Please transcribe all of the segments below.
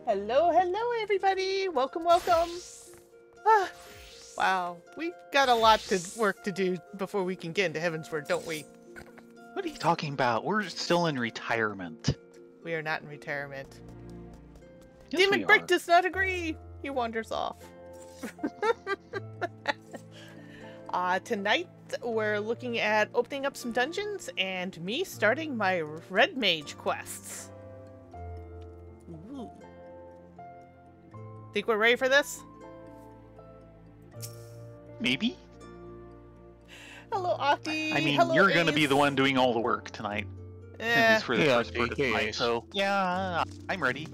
Hello, hello, everybody! Welcome, welcome! Ah, wow, we got a lot to work to do before we can get into Heavensward, don't we? What are you talking about? We're still in retirement. We are not in retirement. Yes, Demon we Brick are. does not agree! He wanders off. Tonight, we're looking at opening up some dungeons and me starting my Red Mage quests. Ooh. Think we're ready for this? Maybe? Hello, Octi. I mean, Hello, you're going to Ace. be the one doing all the work tonight. At least for the first part of the night. Ace. So, yeah, I'm ready.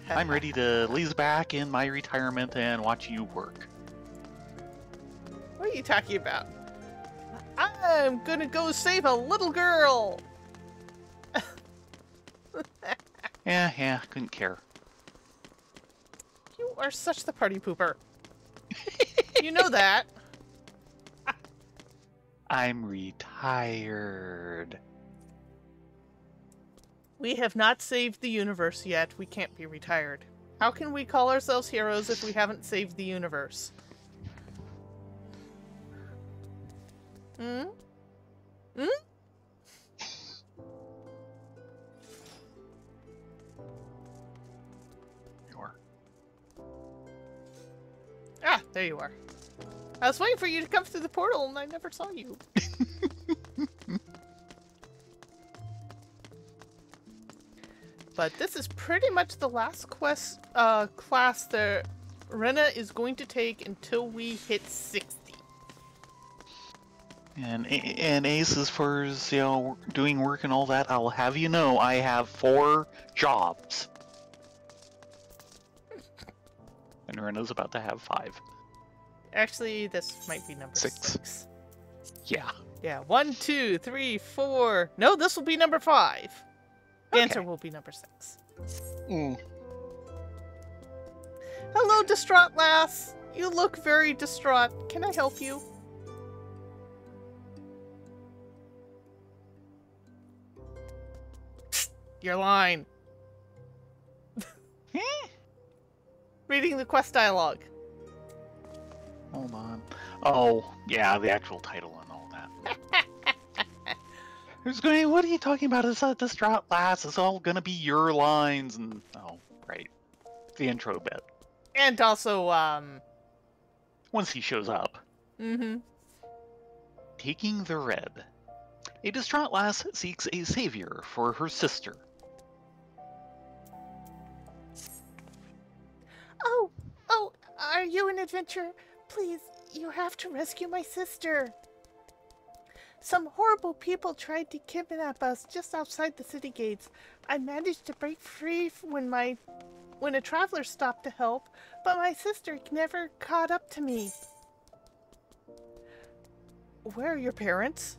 I'm ready to laze back in my retirement and watch you work. What are you talking about? I'm gonna go save a little girl! Yeah, couldn't care. You are such the party pooper. You know that. I'm retired. We have not saved the universe yet. We can't be retired. How can we call ourselves heroes if we haven't saved the universe? Hmm? Hmm? You are. Ah, there you are. I was waiting for you to come through the portal and I never saw you. But this is pretty much the last class that Rena is going to take until we hit 60. And Ace, as far as, doing work and all that, I'll have you know I have 4 jobs. And Rena's about to have 5. Actually, this might be number 6. Yeah. Yeah, 1, 2, 3, 4. No, this will be number 5. Dancer Okay. will be number 6. Mm. Hello, distraught lass. You look very distraught. Can I help you? Psst, your line. Reading the quest dialogue. Hold on. Oh, yeah, the actual title and all that. Who's going? What are you talking about? It's a distraught lass. It's all gonna be your lines and right, the intro bit. And also, Once he shows up, mm-hmm. taking the red. A distraught lass seeks a savior for her sister. Oh, are you an adventurer? Please, you have to rescue my sister. Some horrible people tried to kidnap us just outside the city gates. I managed to break free when a traveler stopped to help, but my sister never caught up to me. Where are your parents?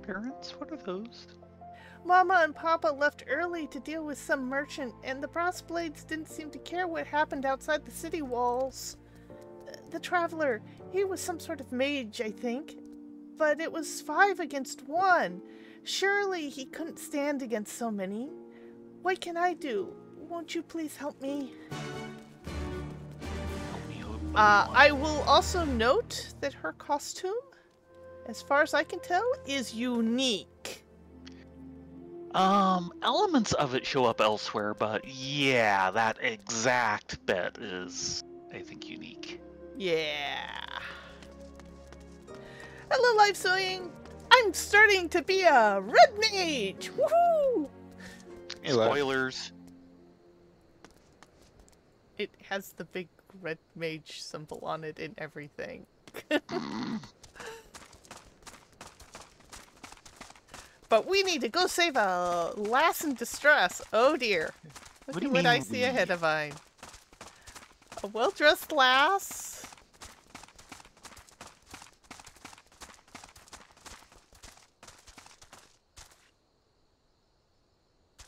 Parents? What are those? Mama and Papa left early to deal with some merchant, and the Blades didn't seem to care what happened outside the city walls. The traveler, he was some sort of mage, I think. But it was 5 against 1. Surely he couldn't stand against so many. What can I do? Won't you please help me? Help me, help me. I will also note that her costume, as far as I can tell, is unique. Elements of it show up elsewhere, but yeah, that exact bit is, I think, unique. Yeah. Hello, Life Sewing! I'm starting to be a red mage! Woohoo! Hello. Spoilers. It has the big red mage symbol on it and everything. But we need to go save a lass in distress. Oh dear. What Look do at you what mean I see we? ahead of mine. A well-dressed lass.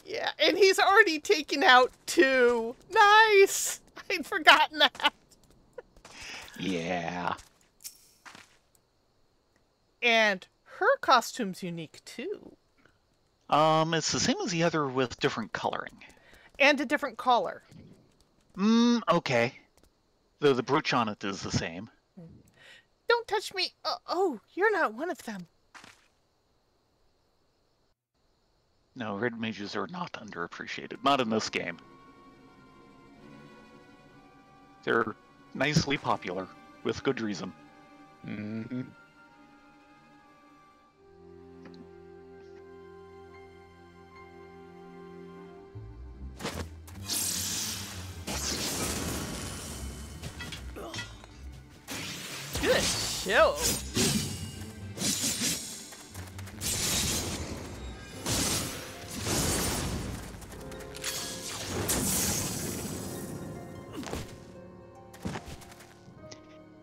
Yeah, and he's already taken out 2. Nice! I'd forgotten that. Yeah. And her costume's unique too. It's the same as the other with different coloring. And a different collar. Okay. Though the brooch on it is the same. Don't touch me! Oh, you're not one of them. No, red mages are not underappreciated. Not in this game. They're nicely popular, with good reason. Mm-hmm. Good show.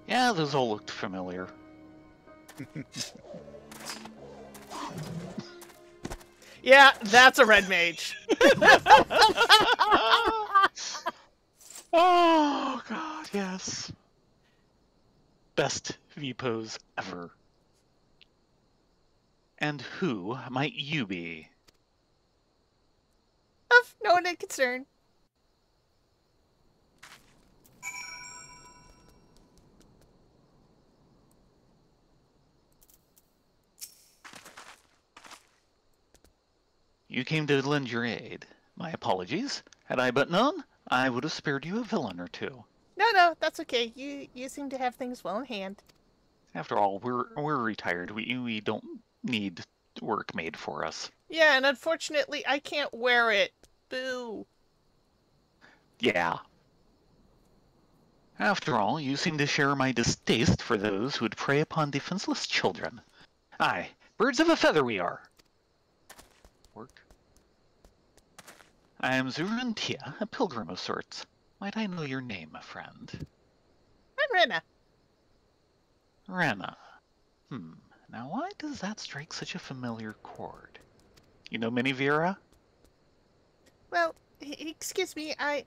Yeah, those all looked familiar. Yeah, that's a red mage. Oh, God, yes. Best V-pose ever. And who might you be? Of no one in concern. You came to lend your aid. My apologies. Had I but known, I would have spared you a villain or two. No, that's okay. You seem to have things well in hand. After all, we're retired. We don't need work made for us. Yeah, and unfortunately, I can't wear it. Boo. Yeah. After all, you seem to share my distaste for those who would prey upon defenseless children. Aye, birds of a feather we are. Work. I am Zurantia, a pilgrim of sorts. Might I know your name, friend? I'm Rena. Rena. Now why does that strike such a familiar chord? You know Minnie Vera? Well, excuse me, I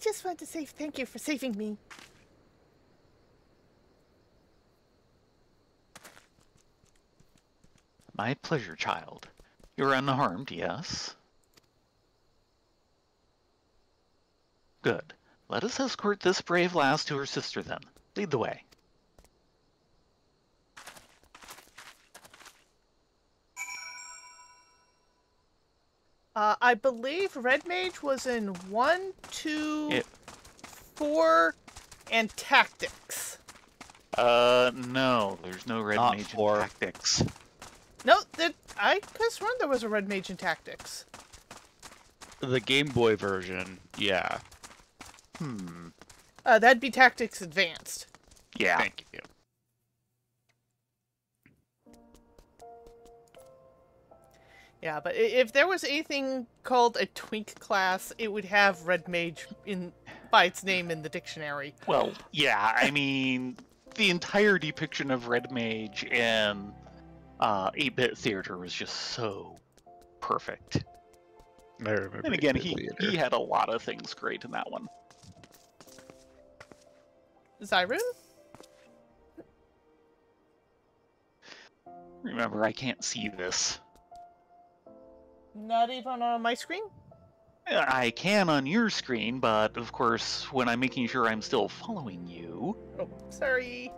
just wanted to say thank you for saving me. My pleasure, child. You're unharmed, yes? Good. Let us escort this brave lass to her sister, then. Lead the way. I believe Red Mage was in 1, 2, 4, and Tactics. No, there's no Red Not Mage four. in Tactics. No, I could have sworn there was a Red Mage in Tactics. The Game Boy version, yeah. That'd be Tactics Advanced. Yeah. Thank you. Yeah, but if there was anything called a twink class, it would have Red Mage by its name in the dictionary. Well, yeah, I mean, the entire depiction of Red Mage in 8-bit theater was just so perfect. I remember. And again, he had a lot of things great in that one. Zyrun? Remember, I can't see this. Not even on my screen? I can on your screen, but of course, when I'm making sure I'm still following you... Oh, sorry.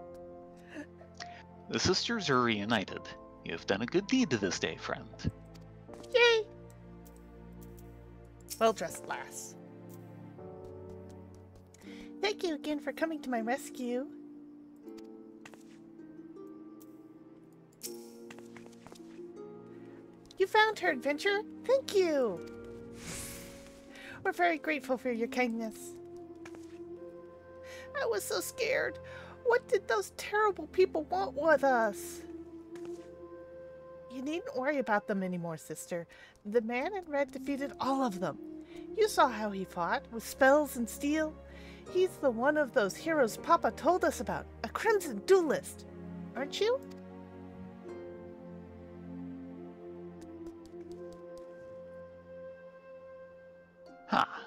The sisters are reunited. You have done a good deed to this day, friend. Yay! Well-dressed lass. Thank you again for coming to my rescue. You found her, Adventure? Thank you! We're very grateful for your kindness. I was so scared. What did those terrible people want with us? You needn't worry about them anymore, sister. The man in red defeated all of them. You saw how he fought, with spells and steel. He's the one of those heroes Papa told us about, a crimson duelist. Aren't you?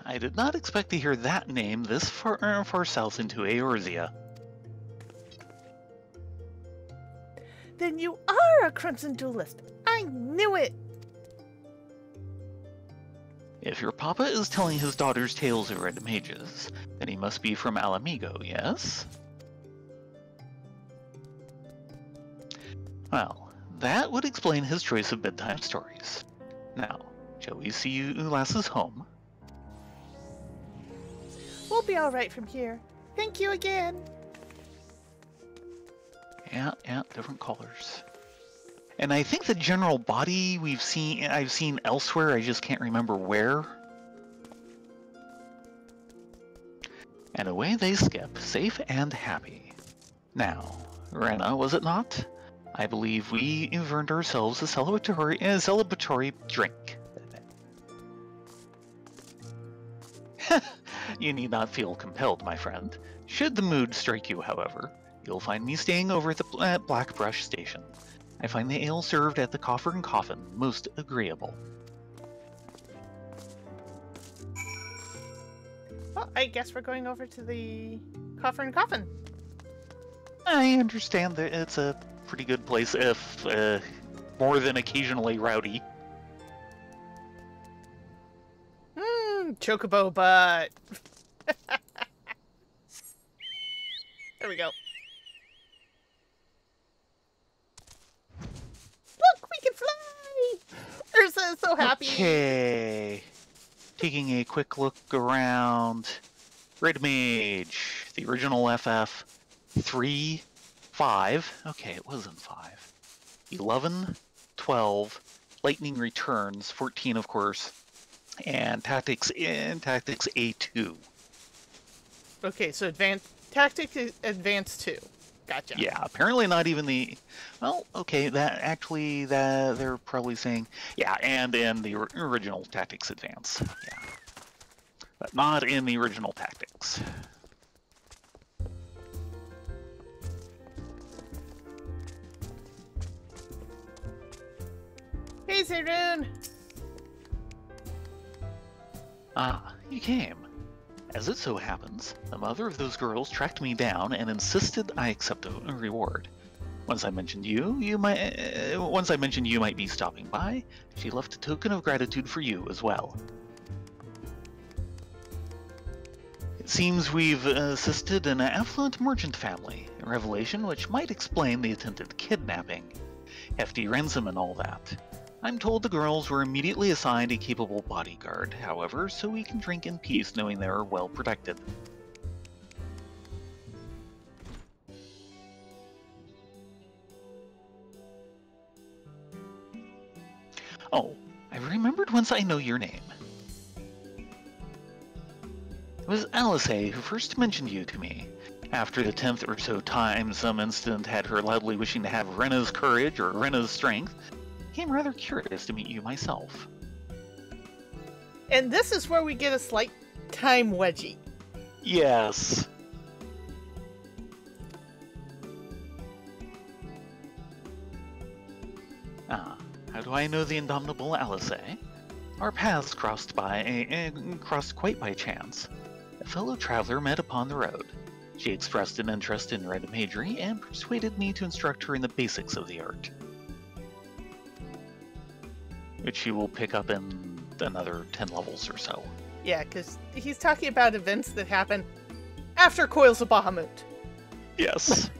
I did not expect to hear that name this far south into Eorzea. Then you are a crimson duelist. I knew it. If your papa is telling his daughter's tales of red mages, then he must be from Alamigo, yes? Well, that would explain his choice of bedtime stories. Now, shall we see you lasses home? We'll be all right from here. Thank you again. Yeah, different colors. And I think the general body I've seen elsewhere, I just can't remember where. And away they skip, safe and happy. Now, Rena, was it not? I believe we've earned ourselves a celebratory drink. You need not feel compelled, my friend. Should the mood strike you, however, you'll find me staying over at the Blackbrush Station. I find the ale served at the Coffer and Coffin most agreeable. Well, I guess we're going over to the Coffer and Coffin. I understand that it's a pretty good place, if more than occasionally rowdy. Chocobo butt. There we go. Look, we can fly! Eorzea is so happy. Okay. Taking a quick look around. Red Mage, the original FF, 3, 5. Okay, it wasn't 5. 11, 12, Lightning Returns, 14 of course, and Tactics A2. Okay, so Tactics Advanced 2. Gotcha. Yeah, apparently not even the... Well, okay, that they're probably saying... Yeah, and in the original Tactics Advance. Yeah. But not in the original Tactics. Hey, Zerun! Ah, you came. As it so happens, the mother of those girls tracked me down and insisted I accept a reward. Once I mentioned you might be stopping by, she left a token of gratitude for you as well. It seems we've assisted an affluent merchant family, a revelation which might explain the attempted kidnapping, hefty ransom and all that. I'm told the girls were immediately assigned a capable bodyguard, however, so we can drink in peace knowing they are well protected. Oh, I remembered once I know your name. It was Eorzea who first mentioned you to me. After the 10th or so time some incident had her loudly wishing to have Rena's courage or Rena's strength, I became rather curious to meet you myself. And this is where we get a slight time wedgie. Yes. Ah, how do I know the indomitable Eorzea? Our paths crossed quite by chance. A fellow traveler met upon the road. She expressed an interest in red magery and persuaded me to instruct her in the basics of the art, which she will pick up in another 10 levels or so. Yeah, because he's talking about events that happen after Coils of Bahamut. Yes.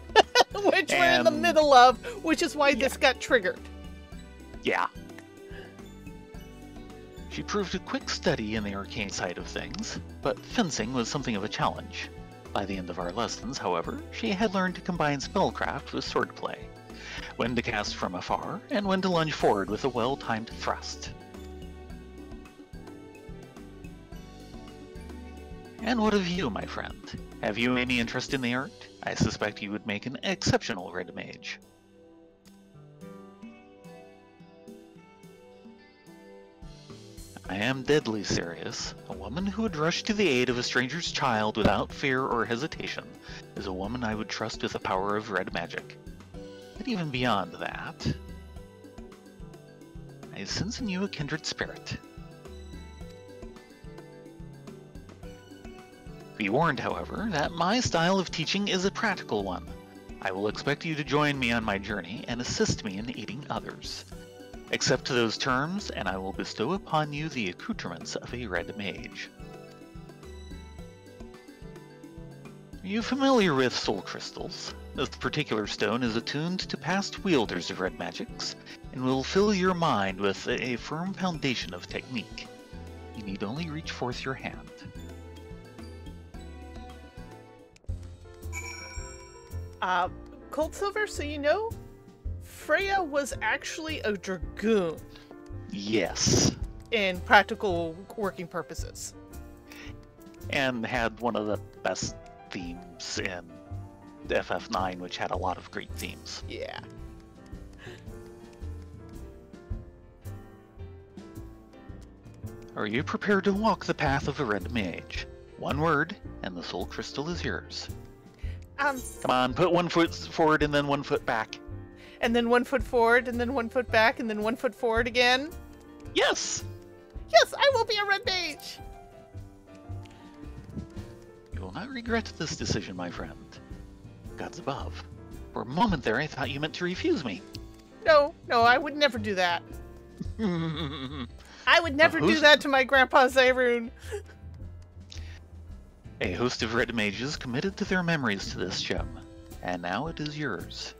Which we're in the middle of, which is why this got triggered. Yeah. She proved a quick study in the arcane side of things, but fencing was something of a challenge. By the end of our lessons, however, she had learned to combine spellcraft with swordplay, when to cast from afar, and when to lunge forward with a well-timed thrust. And what of you, my friend? Have you any interest in the art? I suspect you would make an exceptional red mage. I am deadly serious. A woman who would rush to the aid of a stranger's child without fear or hesitation is a woman I would trust with the power of red magic. But even beyond that, I sense in you a kindred spirit. Be warned, however, that my style of teaching is a practical one. I will expect you to join me on my journey and assist me in aiding others. Accept those terms, and I will bestow upon you the accoutrements of a red mage. Are you familiar with soul crystals? This particular stone is attuned to past wielders of red magics, and will fill your mind with a firm foundation of technique. You need only reach forth your hand. Cold Silver, so you know, Freya was actually a dragoon Yes. in practical working purposes. And had one of the best themes in FF9, which had a lot of great themes. Yeah. Are you prepared to walk the path of a red mage? One word, and the soul crystal is yours. Come on, put 1 foot forward and then 1 foot back. And then 1 foot forward, and then 1 foot back, and then 1 foot forward again. Yes! Yes, I will be a red mage! You will not regret this decision, my friend. Gods above. For a moment there, I thought you meant to refuse me. No, I would never do that. I would never do that to my grandpa Zairun. A host of red mages committed to their memories to this gem, and now it is yours.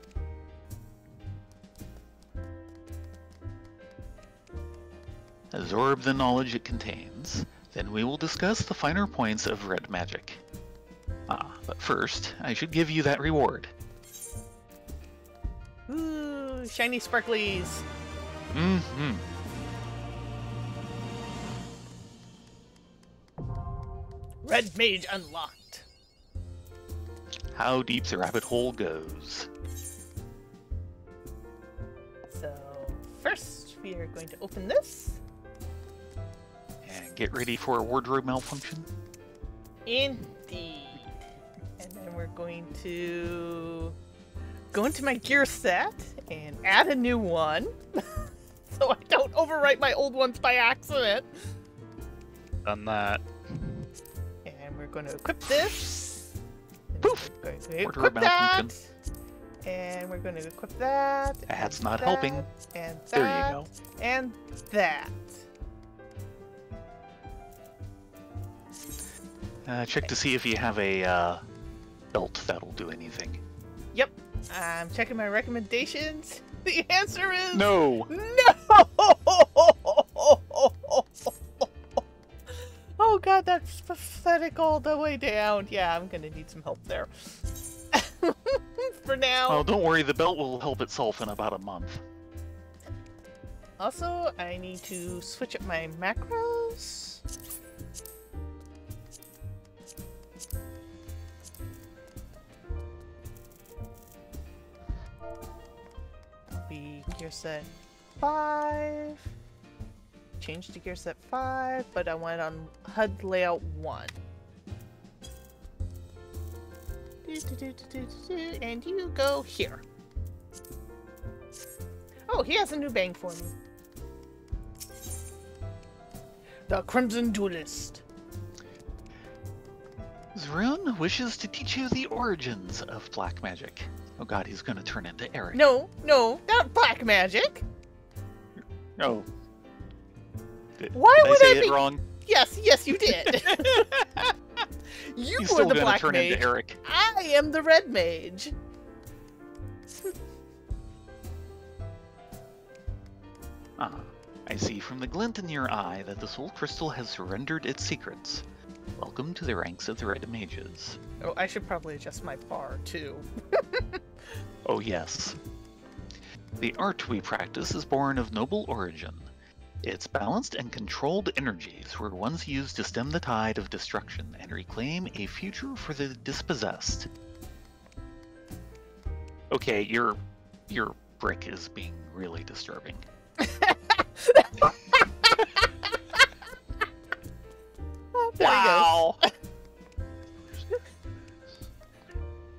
Absorb the knowledge it contains, then we will discuss the finer points of red magic. But first, I should give you that reward. Ooh, shiny sparklies. Mm-hmm. Red mage unlocked. How deep the rabbit hole goes. So, first we are going to open this. And get ready for a wardrobe malfunction. Indeed. And then we're going to go into my gear set and add a new one. So I don't overwrite my old ones by accident. Done that. And we're going to equip this. Poof! We're going to Wardrobe equip that. malfunction. And we're going to equip that. That's not that, helping. And that. There you go. And that. Check to see if you have a belt that'll do anything. Yep. I'm checking my recommendations. The answer is No! no! Oh god, that's pathetic all the way down. Yeah, I'm gonna need some help there. For now. Oh, don't worry, the belt will help itself in about a month. Also, I need to switch up my macros. Be gear set 5. Change to gear set 5, but I want it on HUD layout 1. And you go here. Oh, he has a new bang for me. The Crimson Duelist. Zrun wishes to teach you the origins of black magic. Oh god, he's gonna turn into Eric. No, not black magic. Oh. Why Did would I say I be? it wrong? Yes, you did. You He's were still the gonna black turn mage. into Eric. I am the red mage. I see from the glint in your eye that the soul crystal has surrendered its secrets. Welcome to the ranks of the red mages. Oh, I should probably adjust my bar too. Oh yes. The art we practice is born of noble origin. Its balanced and controlled energies were once used to stem the tide of destruction and reclaim a future for the dispossessed. Okay, your brick is being really disturbing. There Wow!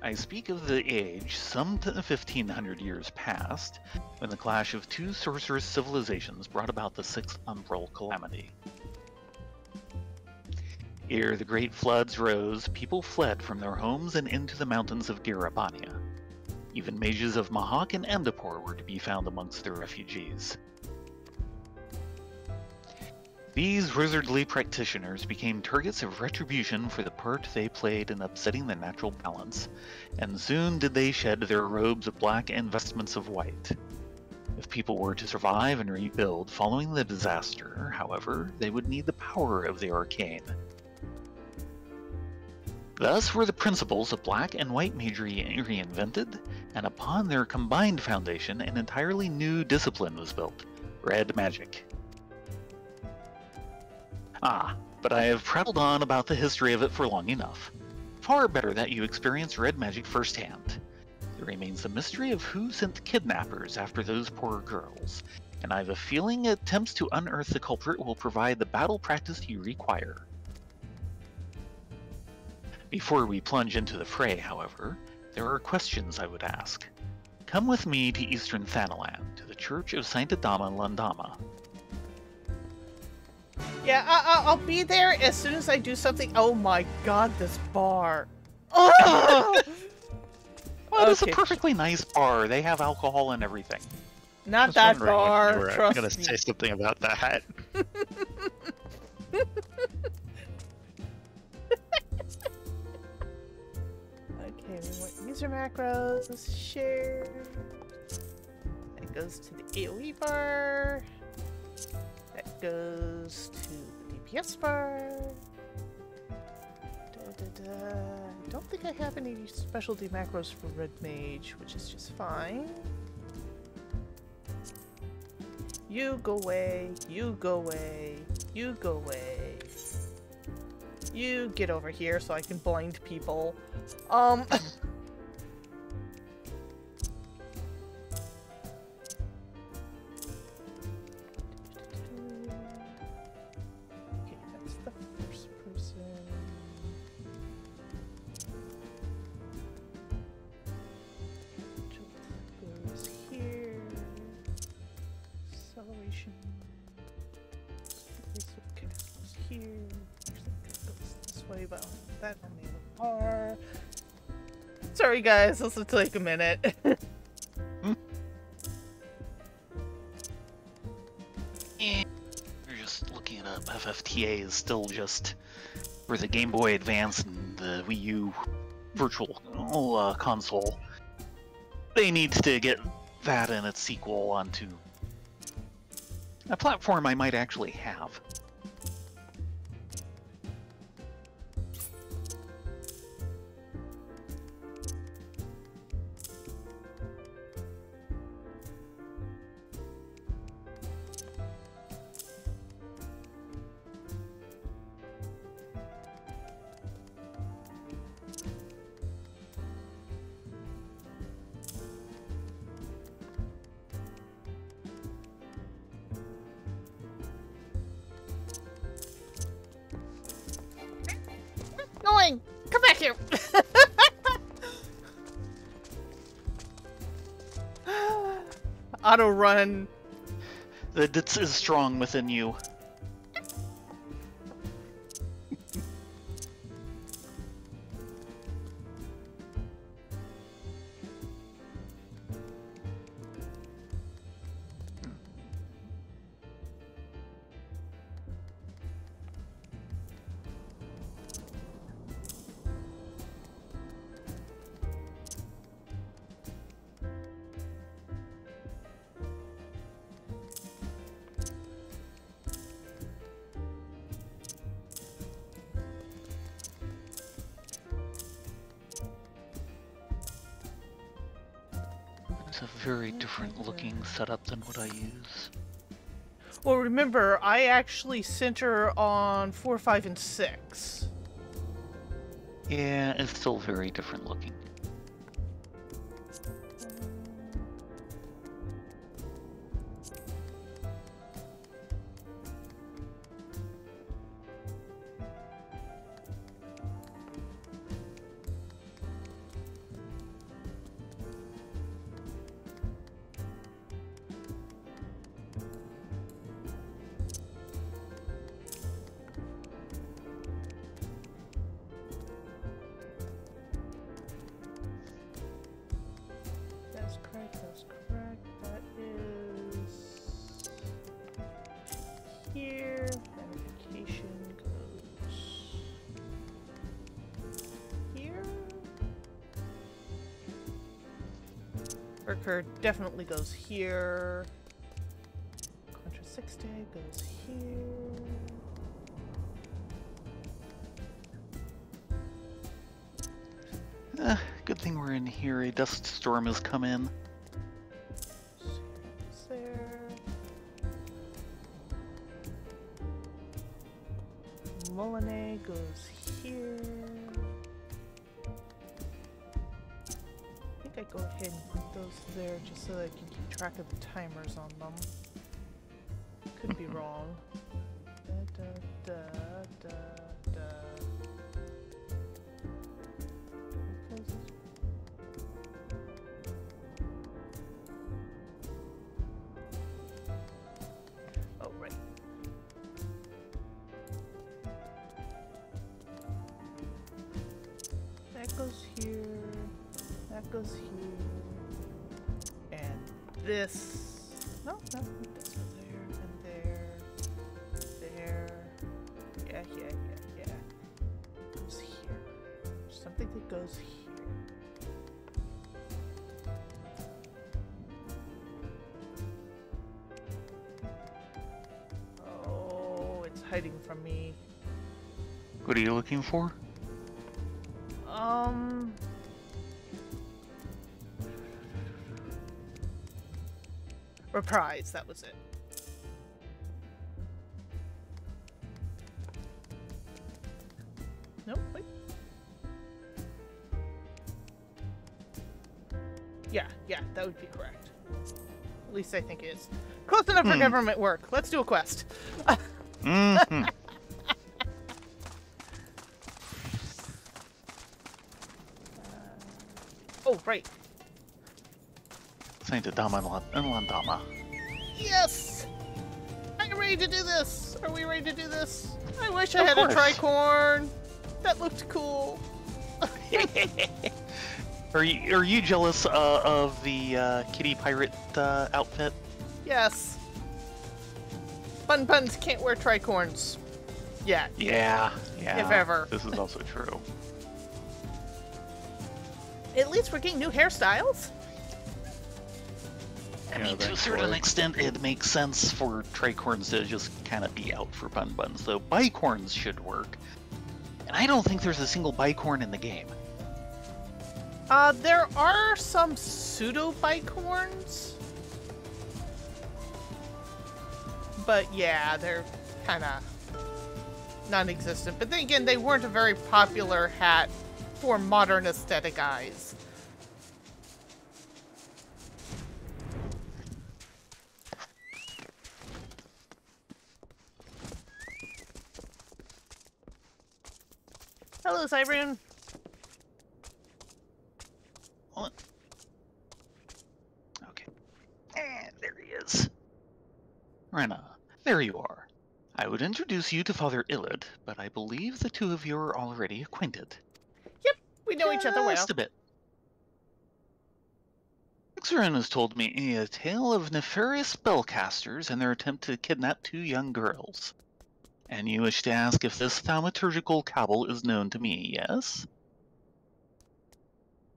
I speak of the age, some 1500 years past, when the clash of two sorcerous civilizations brought about the Sixth Umbral Calamity. Ere the great floods rose, people fled from their homes and into the mountains of Garabania. Even mages of Mahak and Endapur were to be found amongst the refugees. These wizardly practitioners became targets of retribution for the part they played in upsetting the natural balance, and soon did they shed their robes of black and vestments of white. If people were to survive and rebuild following the disaster, however, they would need the power of the arcane. Thus were the principles of black and white magery reinvented, and upon their combined foundation an entirely new discipline was built, red magic. But I have prattled on about the history of it for long enough. Far better that you experience red magic firsthand. There remains the mystery of who sent the kidnappers after those poor girls, and I have a feeling attempts to unearth the culprit will provide the battle practice you require. Before we plunge into the fray, however, there are questions I would ask. Come with me to Eastern Thanalan, to the Church of Saint Adama Landama. Yeah, I'll be there as soon as I do something. Oh my god, this bar. Oh! Well, it's a perfectly nice bar. They have alcohol and everything. Not that wondering when you bar, were trust gonna me. say something about that. Okay, we want user macros, share. That goes to the AoE bar. That goes to the DPS bar. I don't think I have any specialty macros for Red Mage, which is just fine. You go away, you go away, you go away. You get over here so I can blind people. Okay, that's the first person. Jolt goes here. Acceleration. Okay, goes here. Actually, that goes this way, but that on the other bar. Sorry, guys, this will take a minute. You're just looking it up. FFTA is still just for the Game Boy Advance and the Wii U Virtual Console. They need to get that and its sequel onto a platform I might actually have. Going! Come back here! Auto run. The Dits is strong within you. It's a very different looking setup than what I use. Well, remember, I actually center on 4, 5, and 6. Yeah, it's still very different looking. Urkur definitely goes here. Contra Sixte goes here. Good thing we're in here. A dust storm has come in. There. Moline goes here. I think I go ahead and put those there just so that I can keep track of the timers on them. Could be wrong. Da, da, da, da. Oh, right. That goes here. That goes here. And this. No, this goes there. And there. There. Yeah. Goes here. There's something that goes here. Oh, it's hiding from me. What are you looking for? Reprise, that was it. Nope, wait. Yeah, that would be correct. At least I think it is. Close enough for government work. Let's do a quest. Mm-hmm. Oh, right. Saint Adama and Landama. Yes! I'm ready to do this! Are we ready to do this? I wish I had course. a tricorn! That looked cool. Are you jealous of the kitty pirate outfit? Yes. Bun Buns can't wear tricorns. Yet. Yeah. If ever. This is also true. At least we're getting new hairstyles. I mean, to a certain extent, it makes sense for tricorns to just kind of be out for Bun Buns, though bicorns should work. And I don't think there's a single bicorn in the game. There are some pseudo-bicorns. But yeah, they're kind of non-existent. But then again, they weren't a very popular hat for modern aesthetic eyes. Hello, Cyberne. What? Okay. There he is. Rena, there you are. I would introduce you to Father Illid, but I believe the two of you are already acquainted. Yep, we know each other well. Just a bit. Ixarin has told me a tale of nefarious spellcasters and their attempt to kidnap two young girls. And you wish to ask if this thaumaturgical cabal is known to me, yes?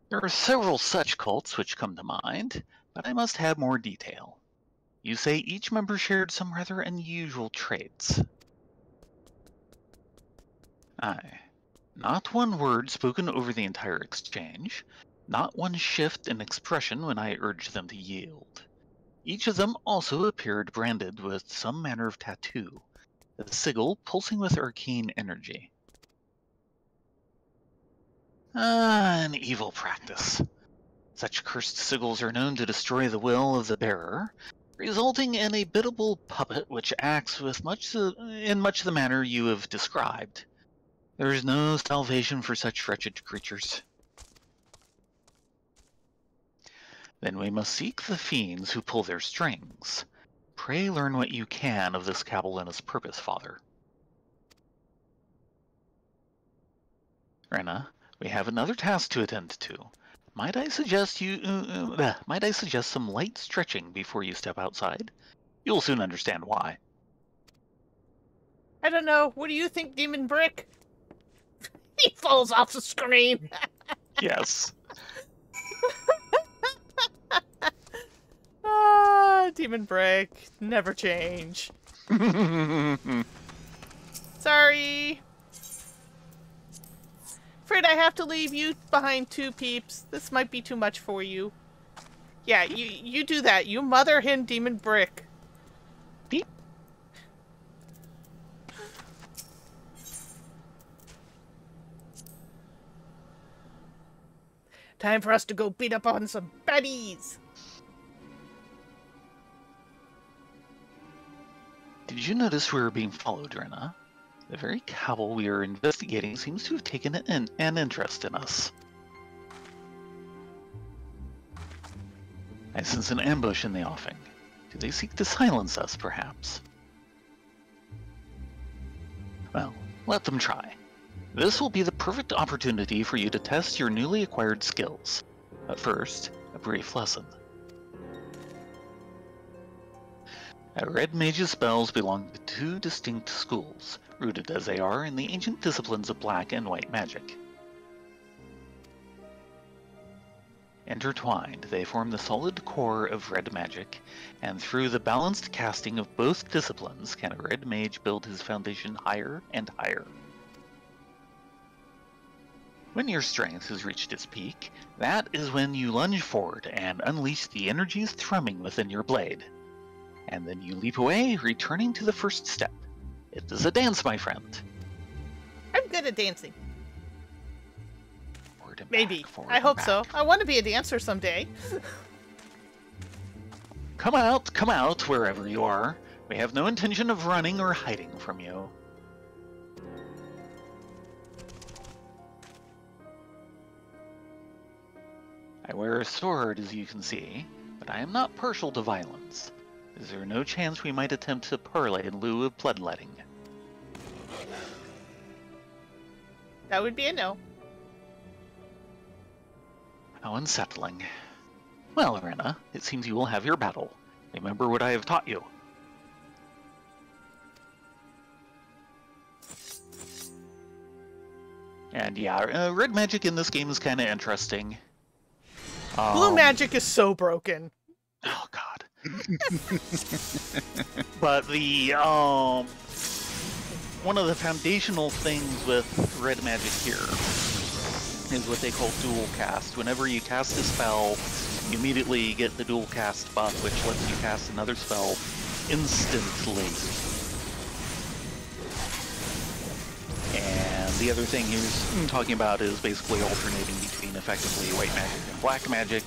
There are several such cults which come to mind, but I must have more detail. You say each member shared some rather unusual traits. Aye. Not one word spoken over the entire exchange, not one shift in expression when I urged them to yield. Each of them also appeared branded with some manner of tattoo, a sigil pulsing with arcane energy. An evil practice. Such cursed sigils are known to destroy the will of the bearer, resulting in a biddable puppet which acts with in much the manner you have described. There is no salvation for such wretched creatures. Then we must seek the fiends who pull their strings. Pray learn what you can of this cabal and its purpose, Father. Rena, we have another task to attend to. Might I suggest some light stretching before you step outside? You'll soon understand why. I don't know. What do you think, Demon Brick? He falls off the screen. Yes. Demon Brick. Never change. Sorry. Afraid I have to leave you behind too, peeps. This might be too much for you. Yeah, you do that. You mother him, Demon Brick. Beep. Time for us to go beat up on some baddies. Did you notice we were being followed, Rena? The very cabal we are investigating seems to have taken an interest in us. I sense an ambush in the offing. Do they seek to silence us, perhaps? Well, let them try. This will be the perfect opportunity for you to test your newly acquired skills. But first, a brief lesson. A Red Mage's spells belong to two distinct schools, rooted as they are in the ancient disciplines of black and white magic. Intertwined, they form the solid core of red magic, and through the balanced casting of both disciplines can a Red Mage build his foundation higher and higher. When your strength has reached its peak, that is when you lunge forward and unleash the energies thrumming within your blade. And then you leap away, returning to the first step. It is a dance, my friend. I'm good at dancing. Forward and Maybe. back, forward I and hope back. so. I want to be a dancer someday. Come out, wherever you are. We have no intention of running or hiding from you. I wear a sword, as you can see, but I am not partial to violence. Is there no chance we might attempt to parley in lieu of bloodletting? That would be a no. How unsettling. Well, Rena, it seems you will have your battle. Remember what I have taught you. And yeah, red magic in this game is kind of interesting. Blue magic is so broken. Oh god. But the one of the foundational things with red magic here is what they call dual cast. Whenever you cast a spell, you immediately get the dual cast buff, which lets you cast another spell instantly. And the other thing he was talking about is basically alternating between effectively white magic and black magic,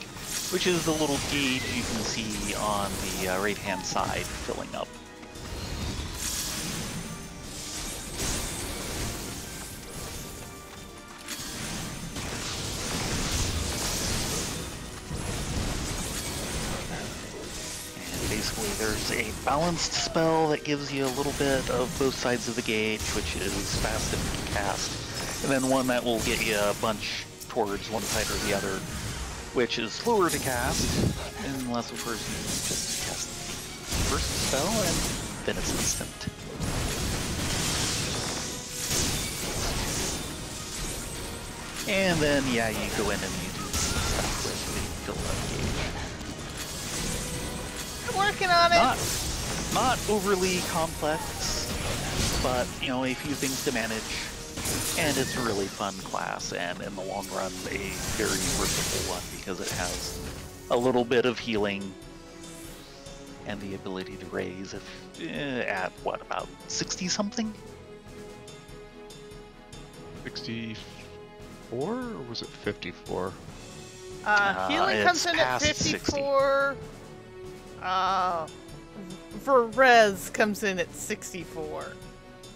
which is the little gauge you can see on the right-hand side filling up. And basically there's a balanced spell that gives you a little bit of both sides of the gauge, which is fast and cast, and then one that will get you a bunch towards one side or the other, which is slower to cast, unless of course you just cast the first spell and then it's instant. And then, yeah, you go in and you do stuff with the fill up gauge. I'm working on it. Not overly complex, but, you know, a few things to manage. And it's a really fun class, and in the long run, a very versatile one because it has a little bit of healing and the ability to raise if, at, what, about 60-something? 64? Or was it 54? Healing it's comes in at past 54. Verez comes in at 64.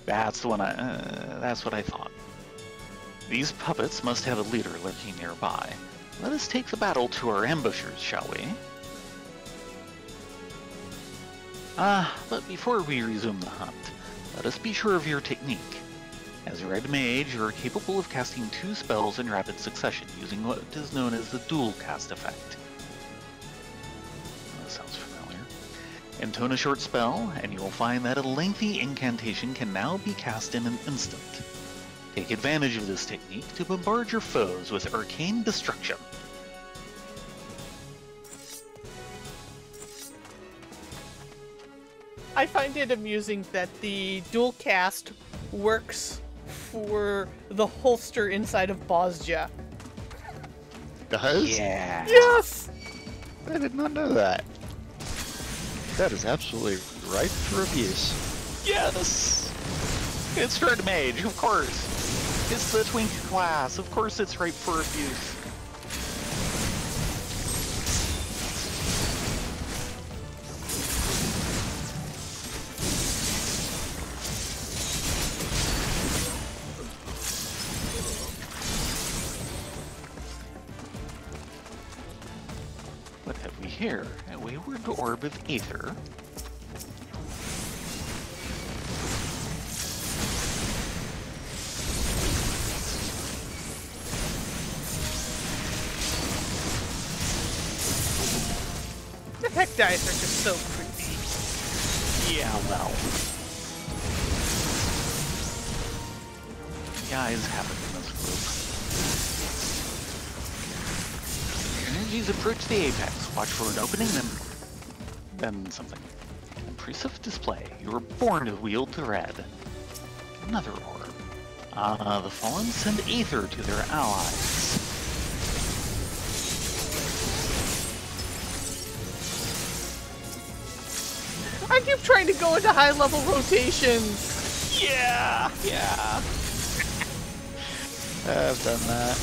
That's the one that's what I thought. These puppets must have a leader lurking nearby. Let us take the battle to our ambushers, shall we? But before we resume the hunt, let us be sure of your technique. As a red mage, you are capable of casting 2 spells in rapid succession using what is known as the dual cast effect. That sounds familiar. Intone a short spell, and you will find that a lengthy incantation can now be cast in an instant. Take advantage of this technique to bombard your foes with arcane destruction. I find it amusing that the dual cast works for the holster inside of Bosja. Does? Yeah. Yes! I did not know that. That is absolutely ripe for abuse. Yes! It's Red Mage, of course. It's the twink class. Of course it's ripe for abuse. What have we here? A wayward orb of aether. The heck dice are just so creepy. Yeah, well. Guys happen in this group. Energies approach the apex. Watch for an opening, then something. Impressive display. You were born to wield the red. Another orb. The fallen send aether to their allies. I keep trying to go into high-level rotations. Yeah, yeah. I've done that.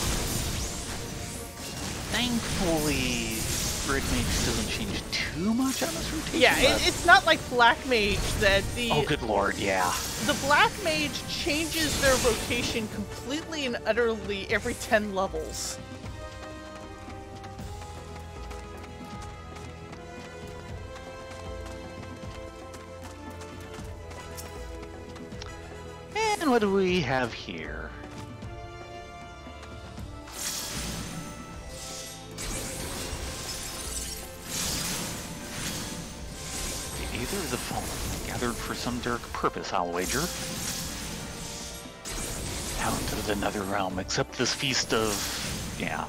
Thankfully, Red Mage doesn't change too much on this rotation. Yeah, but- it's not like Black Mage that Oh, good lord, yeah. the Black Mage changes their rotation completely and utterly every 10 levels. And what do we have here? The Aether of the Fallen, gathered for some dark purpose, I'll wager. Down to the nether realm, except this feast of... yeah.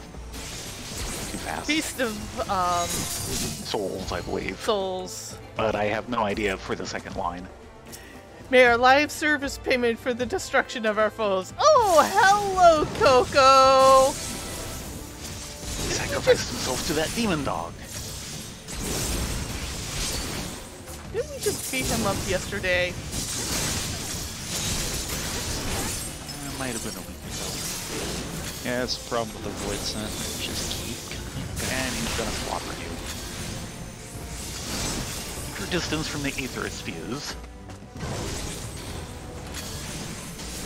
Too fast. Feast of Souls, I believe. Souls. But I have no idea for the second line. May our live service payment for the destruction of our foes. Oh, hello, Coco! He sacrificed himself to that demon dog. Didn't we just beat him up yesterday? Might have been a week ago. Yeah, that's the problem with the void scent. Just keep coming. And he's gonna slaughter you. Keep your distance from the Aether spews.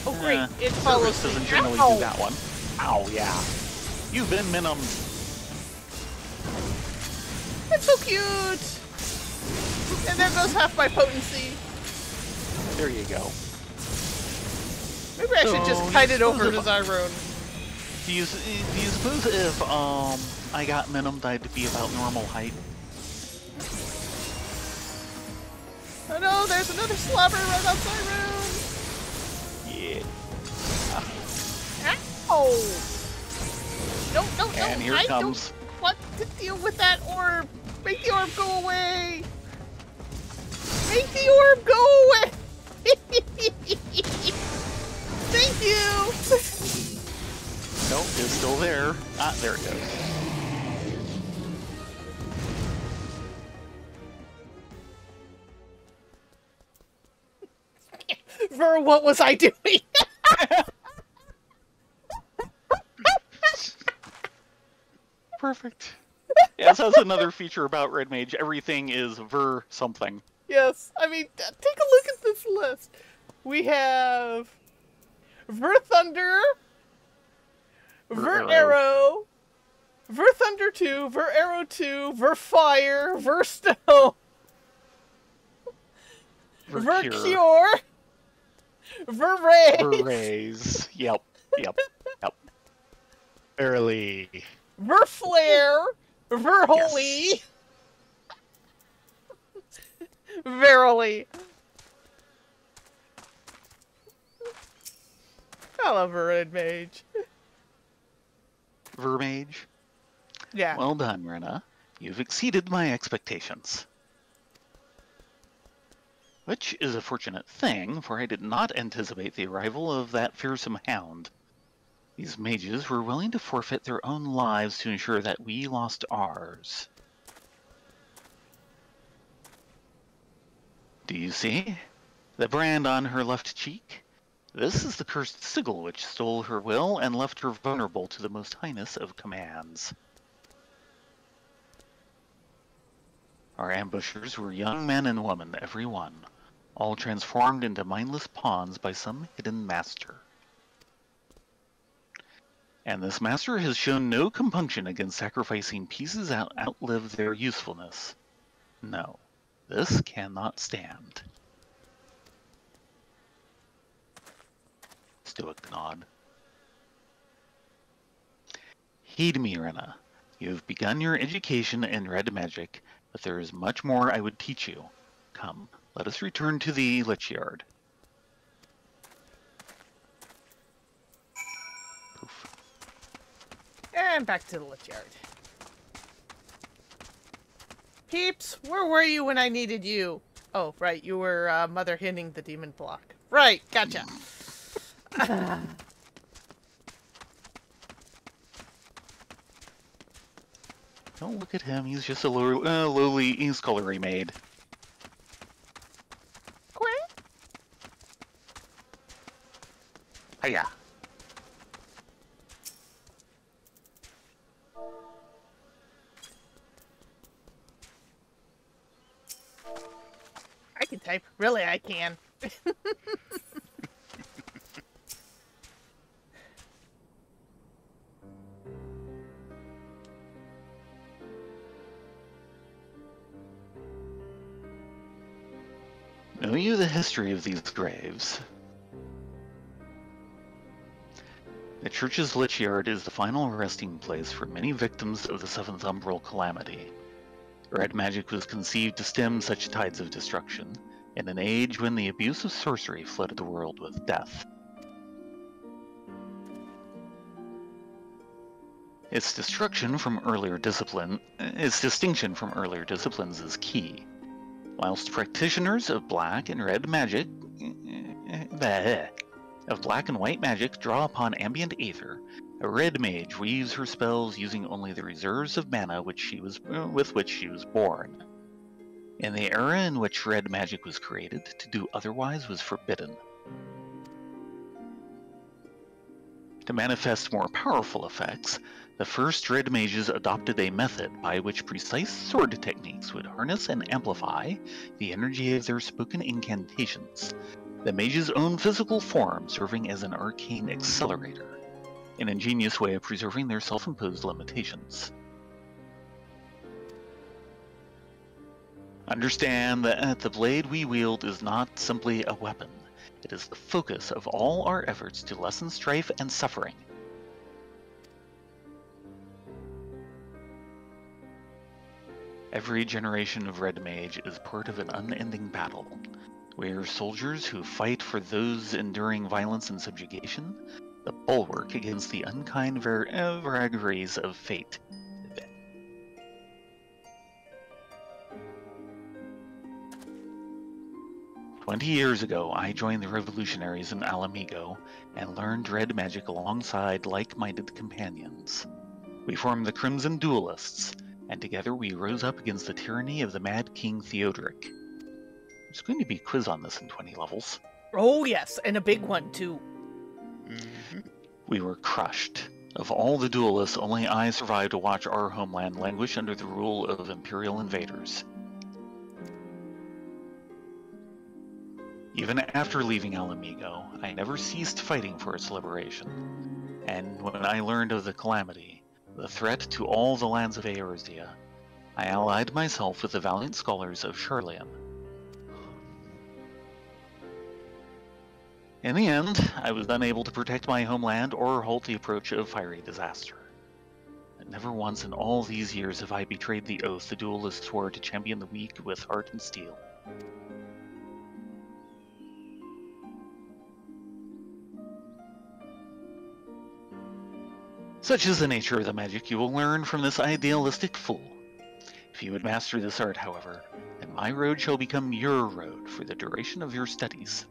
Oh, great. It Cerberus follows doesn't me. generally Ow! do that one. Ow, yeah. You've been minimed. It's so cute! And there goes half my potency. There you go. Maybe I should just So, kite you it over to suppose Zyrone. Do you suppose if I got minimed, I'd be about normal height? Oh no, there's another slobber right on Zyrone! Yeah. Ow! No, no, no! And here I it comes. don't want to deal with that orb! Make the orb go away! Make the orb go away! Thank you! Nope, it's still there. Ah, there it goes. Ver, what was I doing? Perfect. Yes, that's another feature about Red Mage. Everything is ver something. Yes, I mean, take a look at this list. We have Ver Thunder, Ver Arrow, Ver Thunder 2, Ver Arrow 2, Ver Fire, Ver Stone, Ver Cure, Ver Ray, Berets. Yep. Yep. Yep. Barely. Ver Flare, Ver Holy, Verily. I love a Red Mage. Vermage. Yeah. Well done, Rena. You've exceeded my expectations. Which is a fortunate thing, for I did not anticipate the arrival of that fearsome hound. These mages were willing to forfeit their own lives to ensure that we lost ours. Do you see? The brand on her left cheek? This is the cursed sigil which stole her will and left her vulnerable to the most heinous of commands. Our ambushers were young men and women, every one, all transformed into mindless pawns by some hidden master. And this master has shown no compunction against sacrificing pieces outlive their usefulness. No, this cannot stand. Stoic nod. Heed me, Rena. You have begun your education in red magic, but there is much more I would teach you. Come, let us return to the Lich Yard. Poof. And back to the Lich Yard. Peeps, where were you when I needed you? Oh, right, you were mother hitting the demon block. Right, gotcha. Don't look at him, he's just a lowly scullery maid. Quit. Hiya. I can type. Really, I can. Know you the history of these graves? The church's Lich Yard is the final resting place for many victims of the Seventh Umbral Calamity. Red magic was conceived to stem such tides of destruction, in an age when the abuse of sorcery flooded the world with death. Its distinction from earlier disciplines is key. Whilst practitioners of black and red magic, of black and white magic draw upon ambient aether, a red mage weaves her spells using only the reserves of mana with which she was born. In the era in which red magic was created, to do otherwise was forbidden. To manifest more powerful effects, the first red mages adopted a method by which precise sword techniques would harness and amplify the energy of their spoken incantations, the mage's own physical form serving as an arcane accelerator, an ingenious way of preserving their self-imposed limitations. Understand that the blade we wield is not simply a weapon. It is the focus of all our efforts to lessen strife and suffering. Every generation of Red Mage is part of an unending battle. We are soldiers who fight for those enduring violence and subjugation, the bulwark against the unkind vagaries of fate. 20 years ago, I joined the revolutionaries in Alamigo and learned red magic alongside like-minded companions. We formed the Crimson Duelists, and together we rose up against the tyranny of the Mad King Theodoric. There's going to be a quiz on this in 20 levels. Oh yes, and a big one too. We were crushed. Of all the duelists, only I survived to watch our homeland languish under the rule of imperial invaders. Even after leaving Alamigo, I never ceased fighting for its liberation. And when I learned of the calamity, the threat to all the lands of Eorzea, I allied myself with the valiant scholars of Charlian. In the end, I was unable to protect my homeland or halt the approach of fiery disaster. But never once in all these years have I betrayed the oath the duelists swore to champion the weak with heart and steel. Such is the nature of the magic you will learn from this idealistic fool. If you would master this art, however, then My road shall become your road for the duration of your studies.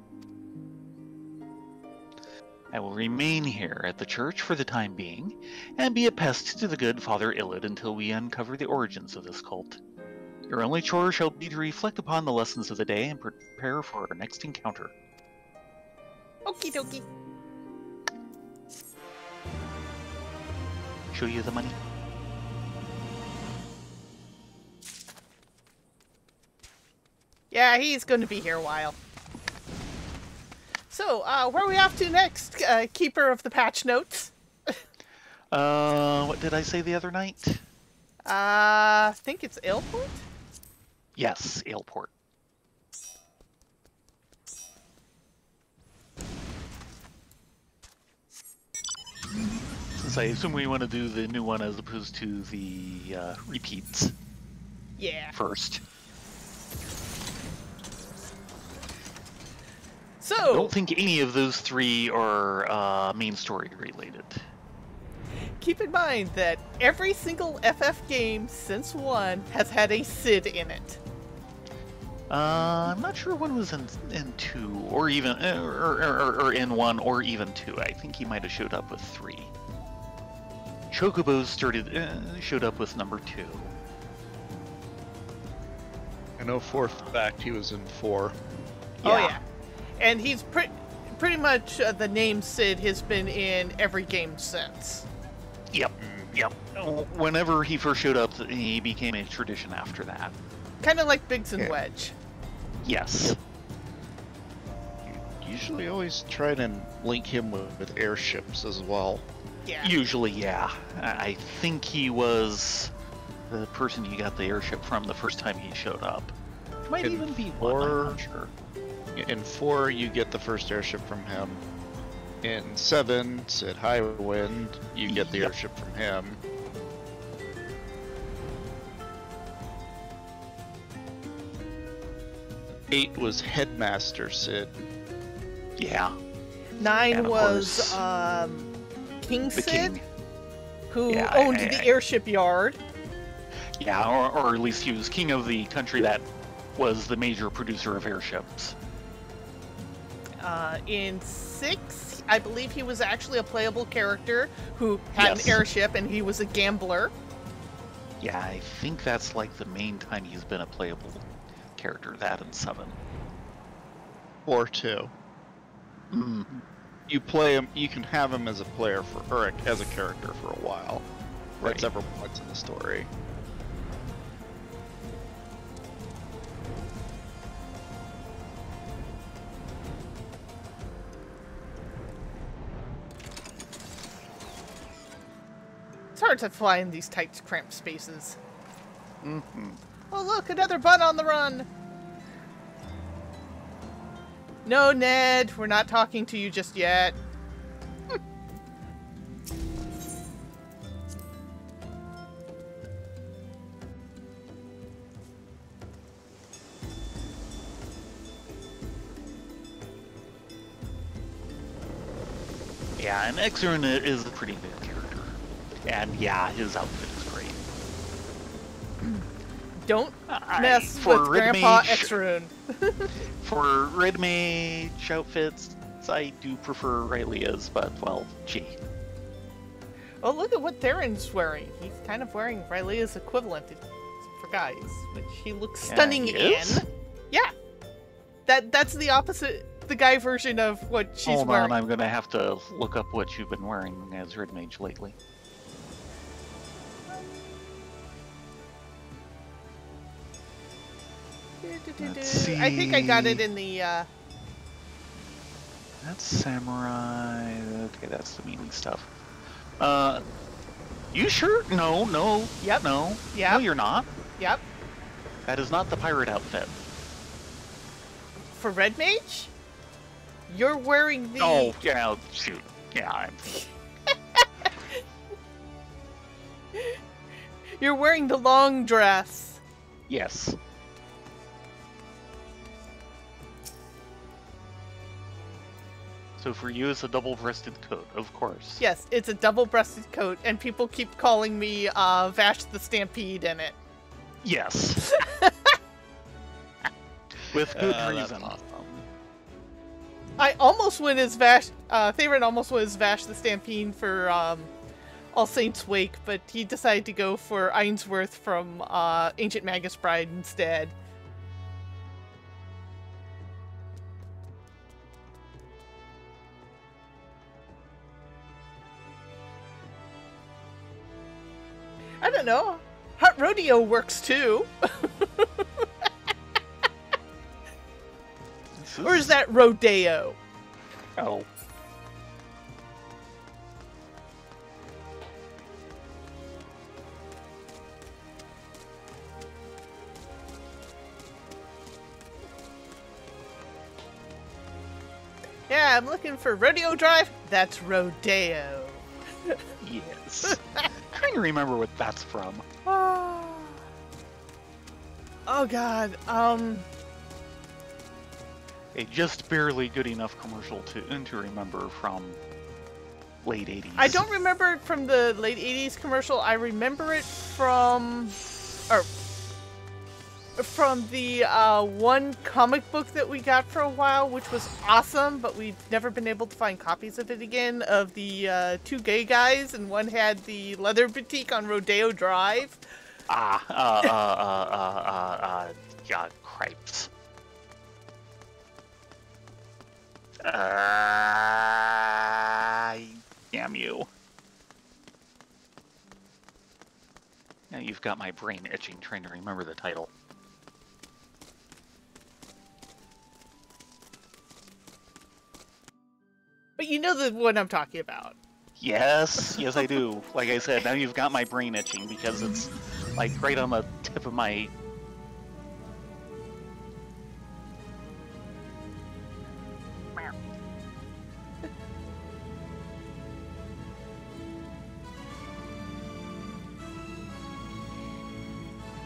I will remain here at the church for the time being, and be a pest to the good Father Illid until we uncover the origins of this cult. Your only chore shall be to reflect upon the lessons of the day and prepare for our next encounter. Okie dokie. Show you the money? Yeah, he's going to be here a while. So, where are we off to next, Keeper of the Patch Notes? What did I say the other night? I think it's Ailport? Yes, Ailport. Since I assume we want to do the new one as opposed to the repeats. Yeah. First. So, I don't think any of those three are main story related. keep in mind that every single FF game since 1 has had a Cid in it. I'm not sure one was in 2, or even or in 1, or even 2. I think he might have showed up with 3. Chocobos showed up with number 2. I know for a fact he was in 4. Oh yeah, and he's pretty much the name Cid has been in every game since. Yep. Whenever he first showed up, he became a tradition after that. Kind of like Biggs and Yeah. Wedge. Yes. Usually always try to link him with airships as well. Yeah. Usually, yeah. I think he was the person you got the airship from the first time he showed up. Might In even be 1, I'm not sure. In 4, you get the first airship from him. In 7, Sid Highwind, you get the Yep. airship from him. Eight was Headmaster Sid. Yeah. 9 And of was course, King the Cid, king. who Yeah, owned the airship yard. Yeah, or at least he was king of the country that was the major producer of airships. In 6, I believe he was actually a playable character who had Yes. an airship, and he was a gambler. Yeah, I think that's like the main time he's been a playable character, that and 7. Or 2. Mm. You play him, you can have him as a player or as a character for a while. Right. At several points in the story. It's hard to fly in these tight, cramped spaces. Mm-hmm. Oh, look, another bun on the run! No, Ned, we're not talking to you just yet. Yeah, and Exern is a pretty good character. And yeah, his outfit is great. Don't I- mess for with Red Grandpa Mage- Exrune. For Red Mage outfits, I do prefer Rayleigh's, but well, gee. Oh, look at what Theron's wearing. He's kind of wearing Rylaia's equivalent for guys, which he looks stunning he is? in. Yeah. That's the opposite, the guy version of what she's Hold wearing. on, I'm gonna have to look up what you've been wearing as Red Mage lately. Let's I think I got it see. in the, That's Samurai. Okay, that's the melee stuff. You sure? No. Yep. No. Yep. No, you're not. Yep. That is not the pirate outfit. For Red Mage? You're wearing the... Oh, yeah, shoot. Yeah, I'm... You're wearing the long dress. Yes. So for you, it's a double-breasted coat, of course. Yes, it's a double-breasted coat, and people keep calling me Vash the Stampede in it. Yes. With good That's reason. awesome. I almost went as Vash. Theron almost went as Vash the Stampede for All Saints Wake, but he decided to go for Ainsworth from Ancient Magus Bride instead. I don't know. Hot Rodeo works too. Or is that Rodeo? Oh. Yeah, I'm looking for Rodeo Drive. That's Rodeo. Yes. Trying to remember what that's from. Oh God. A just barely good enough commercial to remember from late 80s. I don't remember it from the late 80s commercial. I remember it from the one comic book that we got for a while, which was awesome, but we've never been able to find copies of it again, of the two gay guys, and one had the leather boutique on Rodeo Drive. God, cripes. Damn you. Now you've got my brain itching trying to remember the title. But you know the one I'm talking about. Yes, yes I do. Like I said, now you've got my brain itching because it's like right on the tip of my...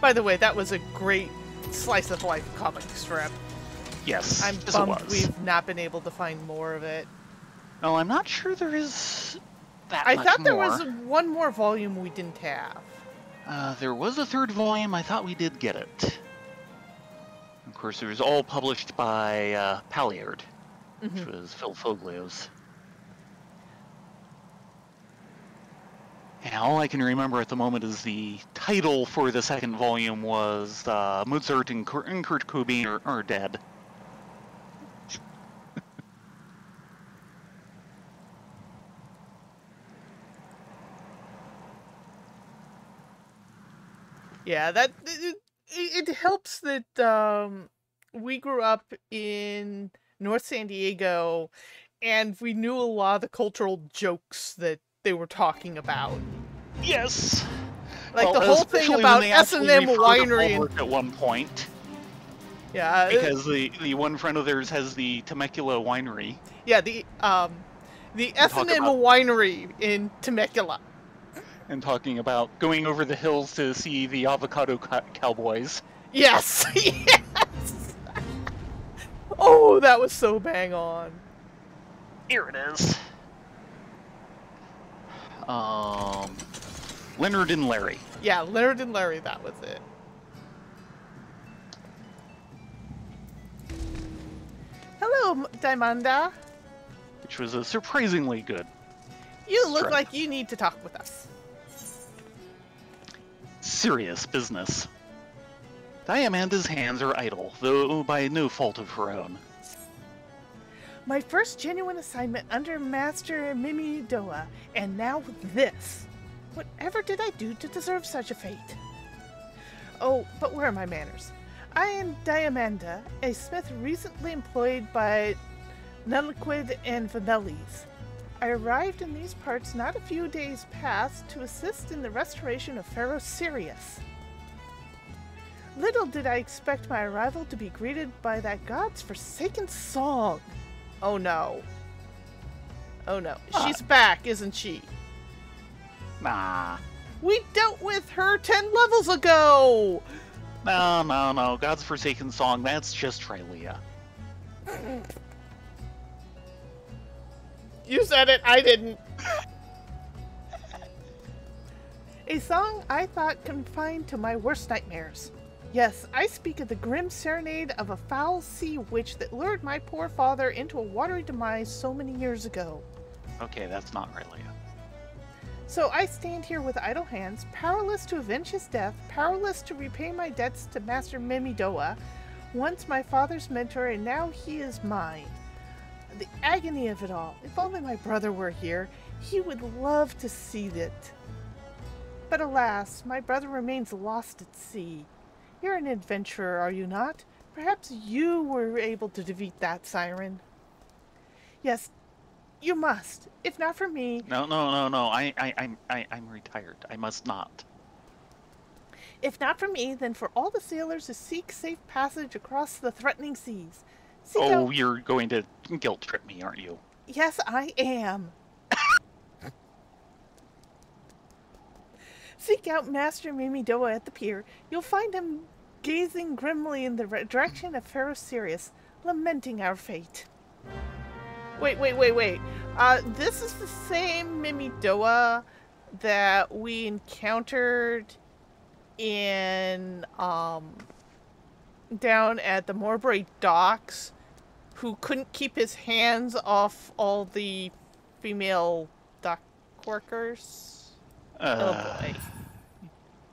By the way, that was a great slice of life comic strip. Yes, I'm yes, it bummed was. we've not been able to find more of it. No, I'm not sure there is that I much thought there more. was one more volume we didn't have. There was a third volume. I thought we did get it. Of course, it was all published by Palliard, which was Phil Foglio's. And all I can remember at the moment is the title for the second volume was Mozart and Kurt Cobain are dead. Yeah, that it helps that we grew up in North San Diego, and we knew a lot of the cultural jokes that they were talking about. Yes. Like Well, the whole thing especially when about they S&M actually refer to Winery. Hallmark at one point, Yeah, because the one friend of theirs has the Temecula winery. yeah, the S&M about- Winery in Temecula. And talking about going over the hills to see the avocado cowboys. Yes, yes. Oh, that was so bang on. Here it is. Leonard and Larry. Yeah, Leonard and Larry, that was it. Hello, Diamanda. Which was a surprisingly good. You look Strike. like you need to talk with us. Serious business. Diamanda's hands are idle, though by no fault of her own. My first genuine assignment under Master Mimi Doa, and now this. Whatever did I do to deserve such a fate? Oh, but where are my manners? I am Diamanda, a smith recently employed by Neliquid and Vanellis. I arrived in these parts not a few days past to assist in the restoration of Pharaoh Sirius. Little did I expect my arrival to be greeted by that god's forsaken song. Oh no. Oh no. She's back, isn't she? Nah. We dealt with her 10 levels ago! No. God's Forsaken Song, that's just Trilea. You said it, I didn't. A song I thought confined to my worst nightmares. Yes, I speak of the grim serenade of a foul sea witch that lured my poor father into a watery demise so many years ago. Okay, that's not Rylea. So I stand here with idle hands, powerless to avenge his death, powerless to repay my debts to Master Mimidoa, once my father's mentor and now he is mine. The agony of it all. If only my brother were here, he would love to see it. But alas, my brother remains lost at sea. You're an adventurer, are you not? Perhaps you were able to defeat that siren. Yes, you must. If not for me... No. I'm retired. I must not. If not for me, then for all the sailors who seek safe passage across the threatening seas. You're going to guilt trip me, aren't you? Yes, I am. Seek out Master Mimidoa at the pier. You'll find him gazing grimly in the direction of Pharaoh Sirius, lamenting our fate. Wait. This is the same Mimidoa that we encountered in, down at the Morbray docks, who couldn't keep his hands off all the female dock workers. Oh boy.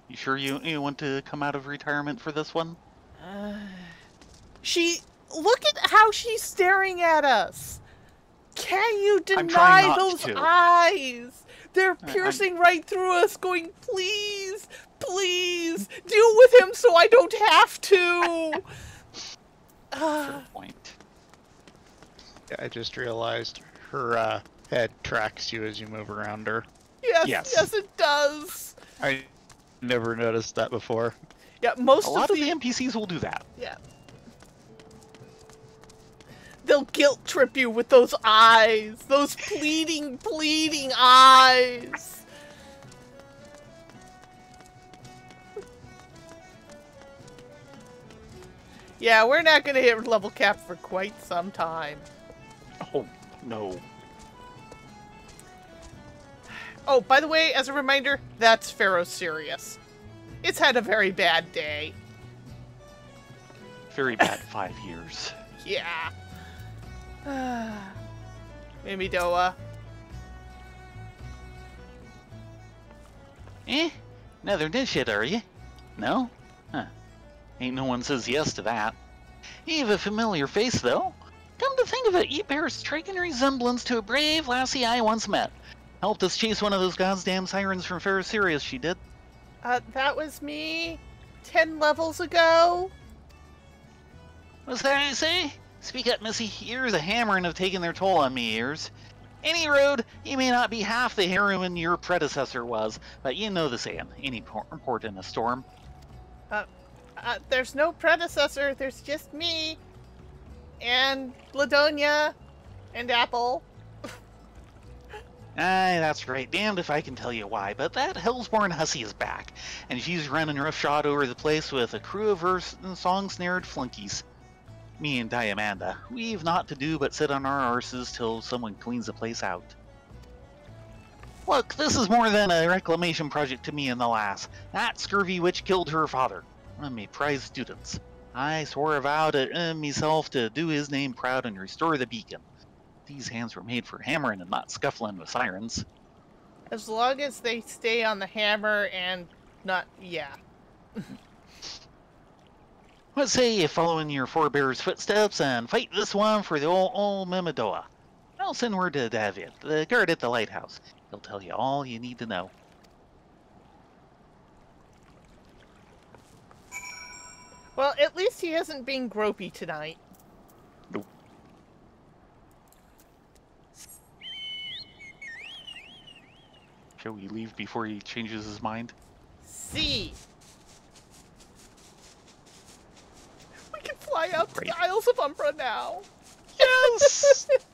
You sure you want to come out of retirement for this one? Look at how she's staring at us. Can you I'm deny trying not those to. eyes? They're piercing right through us, going, please, deal with him so I don't have to. Fair point. I just realized her head tracks you as you move around her. Yes, it does. I never noticed that before. Yeah, most A lot of the NPCs will do that. Yeah. They'll guilt trip you with those eyes. Those pleading eyes. Yeah, we're not going to hit level cap for quite some time. Oh, no. Oh, by the way, as a reminder, that's Pharaoh Sirius. It's had a very bad day. Very bad 5 years. Yeah. Mimidoa. Another dish it, are you? No? Huh. Ain't no one says yes to that. You have a familiar face, though. Come to think of it, you bear a striking resemblance to a brave lassie I once met. Helped us chase one of those goddamn sirens from Pharaoh Sirius, she did. That was me 10 levels ago. What's that I say? Speak up, missy. Years of hammering have taken their toll on me, ears. Any road, you may not be half the heroine your predecessor was, but you know the saying, any port in a storm. There's no predecessor, there's just me. And Ladonia. And Apple. Aye, that's right. Damned if I can tell you why, but that Hellsborn hussy is back, and she's running roughshod over the place with a crew of her song-snared flunkies. Me and Diamanda, we've naught to do but sit on our arses till someone cleans the place out. Look, this is more than a reclamation project to me and the lass. That scurvy witch killed her father, one of me prized students. I swore a vow to myself to do his name proud and restore the beacon. These hands were made for hammering and not scuffling with sirens. As long as they stay on the hammer and not... yeah. What say you follow in your forebears' footsteps and fight this one for the old Mimidoa? I'll send word to David, the guard at the lighthouse. He'll tell you all you need to know. Well, at least he isn't being gropey tonight. Nope. Shall we leave before he changes his mind? See. We can fly out to Great. the Isles of Umbra now. Yes! And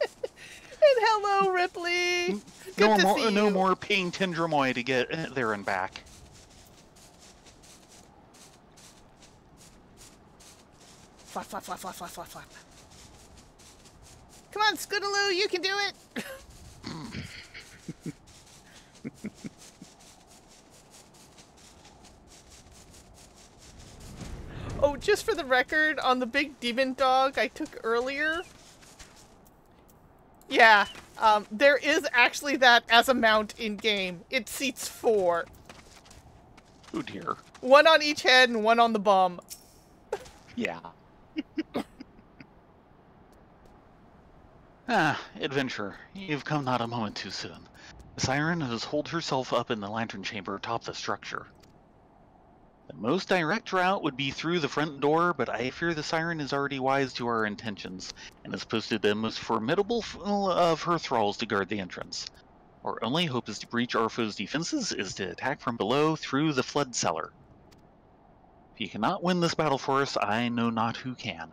hello, Ripley. Good to see you. No more paying Tendromoy to get there and back. Flap, flap, flap, flap, flap, flap, flap. Come on, Scootaloo, you can do it. for the record, on the big demon dog I took earlier, yeah, there is actually that as a mount in-game. It seats 4. Oh dear. 1 on each head and 1 on the bum. Yeah. Adventure. You've come not a moment too soon. The siren has holed herself up in the lantern chamber atop the structure. The most direct route would be through the front door, but I fear the siren is already wise to our intentions, and has posted the most formidable of her thralls to guard the entrance. Our only hope is to breach our foe's defenses is to attack from below through the flood cellar. If you cannot win this battle for us, I know not who can.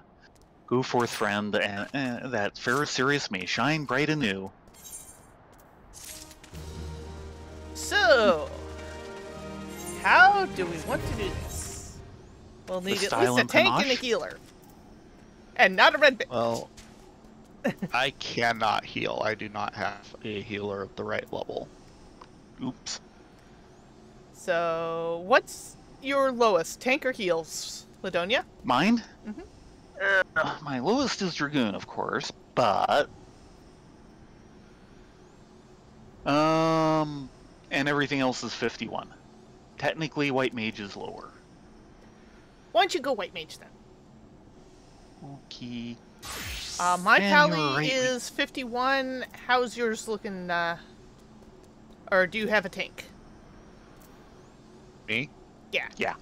Go forth, friend, and that fair Sirius may shine bright anew. So, how do we want to do this? We'll need at least a tank and a healer. And not a red bit. Well, I cannot heal. I do not have a healer of the right level. Oops. So, what's your lowest? Tank or heals, Ladonia? Mine? Mm-hmm. My lowest is Dragoon, of course, but... And everything else is 51. Technically, White Mage is lower. Why don't you go White Mage then? Okay. My Man, you're tally right. is 51. How's yours looking, or do you have a tank? Me? Yeah. Yeah.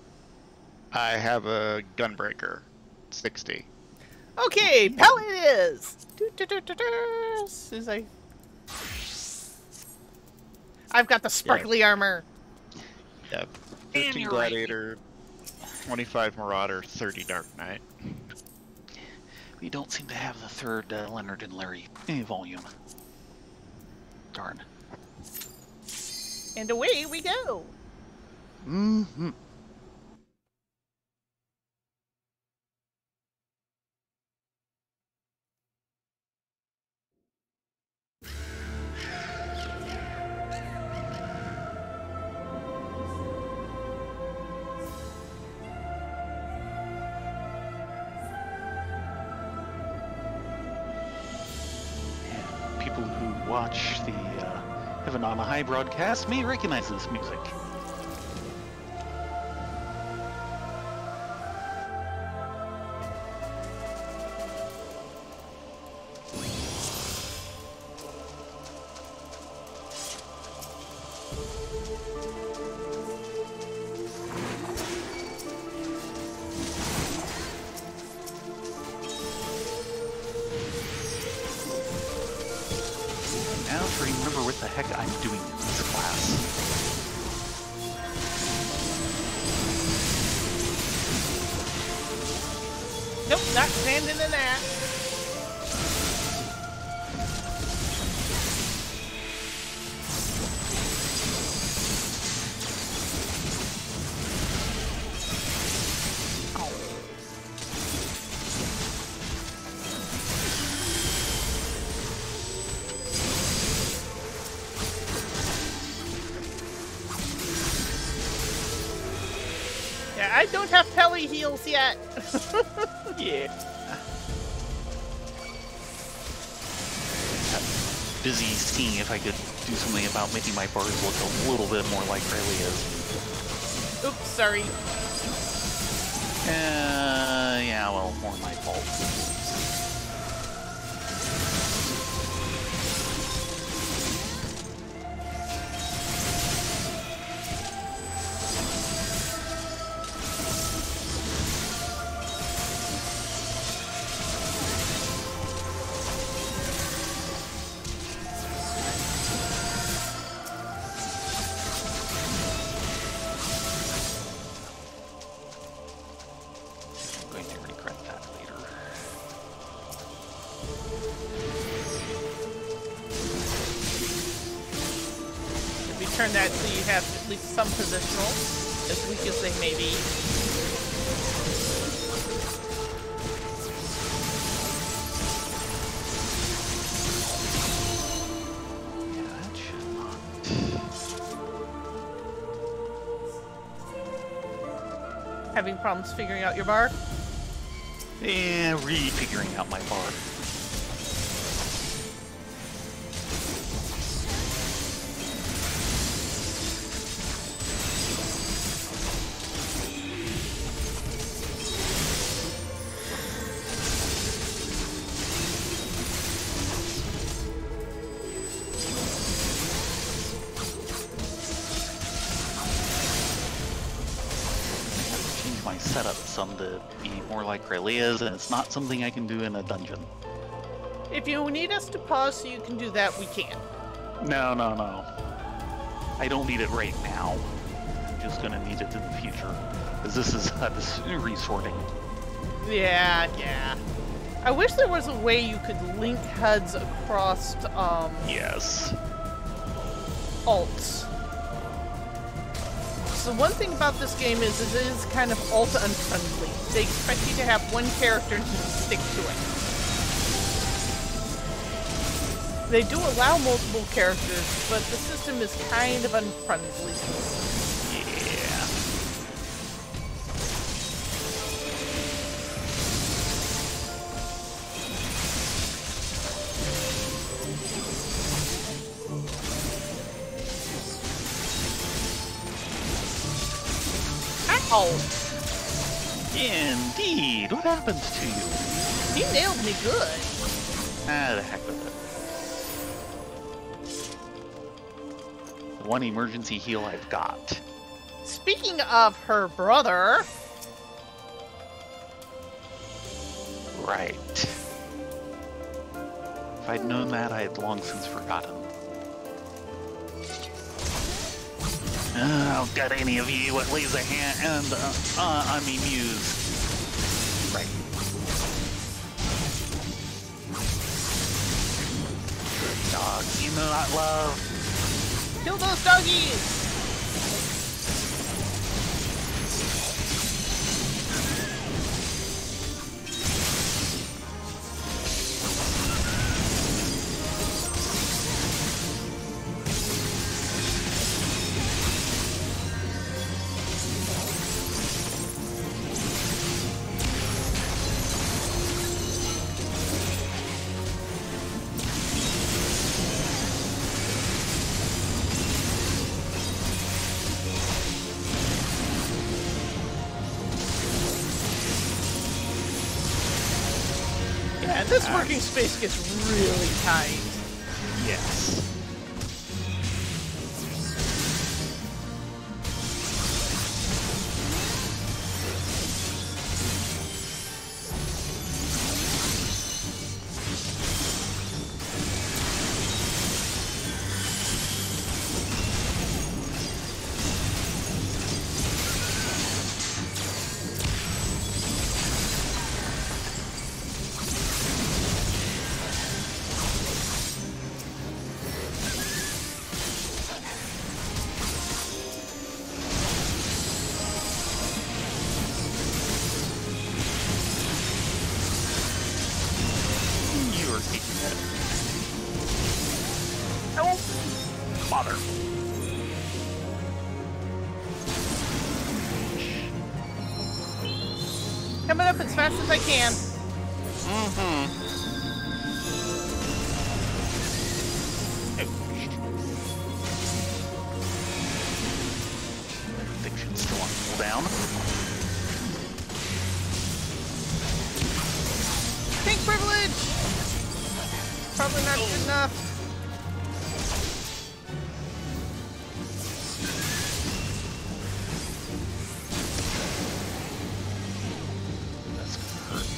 I have a Gunbreaker. 60. Okay, Pally it is! As soon as I've got the sparkly armor. Yeah. And 15 you're Gladiator, 25 Marauder, 30 Dark Knight. We don't seem to have the third Leonard and Larry volume. Darn. And away we go! Mm-hmm. People who watch the Heaven on a High broadcast may recognize this music. Now to remember what the heck I'm doing in this class. Nope, not standing in that. Yeah, I don't have Pelly heals yet. Yeah. Got busy seeing if I could do something about making my bars look a little bit more like Riley is. Oops, sorry. Yeah, well, more my fault. I'm going to regret that later. If we turn that so you have at least some positional, as weak as they may be. Yeah, that should not. Having problems figuring out your bar? Refiguring out my bar. My setup some to be more like Rayleia's, and it's not something I can do in a dungeon. If you need us to pause so you can do that, we can. No. I don't need it right now. I'm just gonna need it in the future. Because this is this resorting. Yeah. I wish there was a way you could link HUDs across, Yes. alts. So one thing about this game is it is kind of alt unfriendly. They expect you to have one character and just stick to it. They do allow multiple characters, but the system is kind of unfriendly. Yeah. Ow! Indeed. What happens to you? He nailed me good. The heck with it. The one emergency heal I've got. Speaking of her brother... Right. If I'd known that, I had long since forgotten. Oh, got any of you what lays a hand on me muse. Right. Dogs you know not love. Kill those doggies! This working space gets really tight. Yes. Bother. Coming up as fast as I can. Addiction's still on cooldown. Pink privilege! Probably not good enough. That's gonna hurt.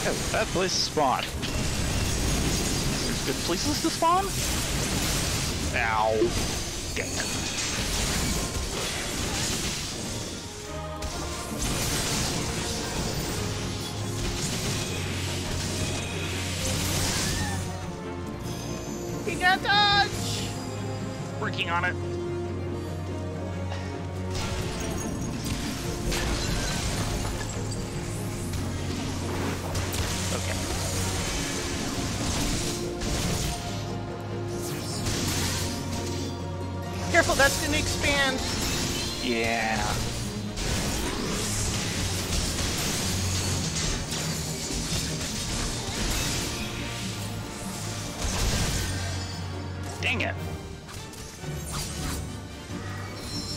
Yeah, bad place to spawn. There's good places to spawn? Ow. Dang it. He got dodge! Working on it. Okay. careful, that's gonna expand. Yeah. Dang it.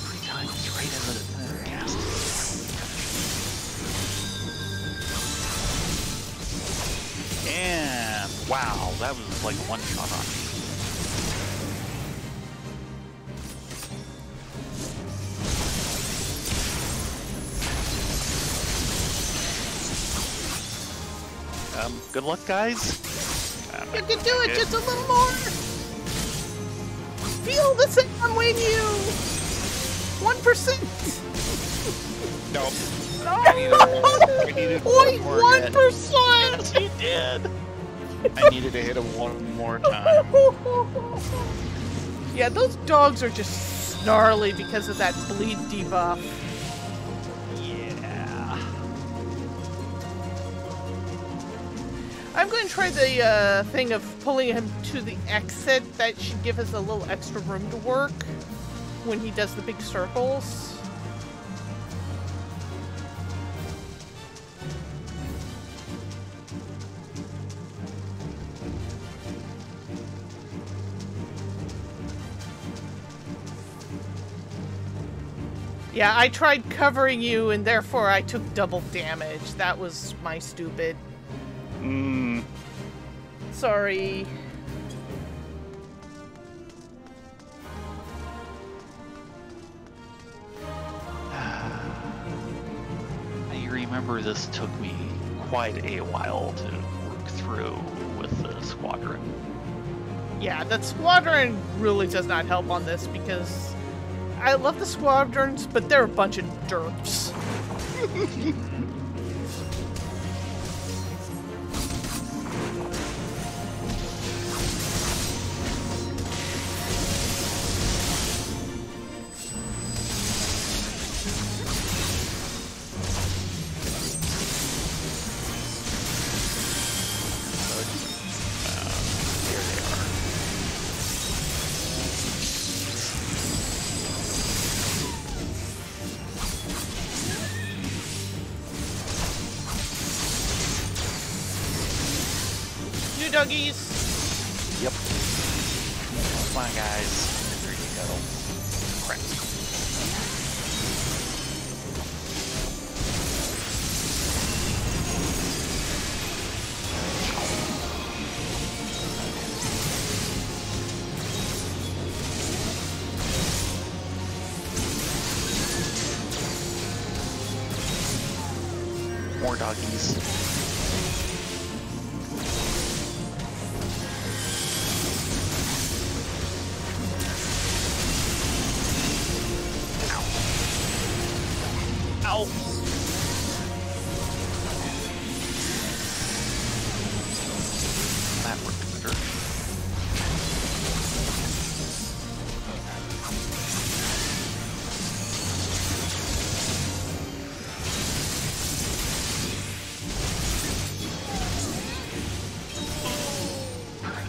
3 times right into the cast. And wow, that was like one shot on me. Good luck, guys. You can do it, just a little more. Feel the sound when you 1%. Nope. I needed one more hit. 0.1%. Yes, you did. I needed to hit him one more time. Yeah, those dogs are just snarly because of that bleed debuff. Yeah. I'm going to try the thing of pulling him to the exit. That should give us a little extra room to work when he does the big circles. Yeah, I tried covering you and therefore I took double damage. That was my stupid. Sorry. I remember this took me quite a while to work through with the squadron. Yeah, the squadron really does not help on this because I love the squadrons, but they're a bunch of derps. Duggies. Yep. Come on, guys. There you go. Crap. More doggies. Ow. That worked better.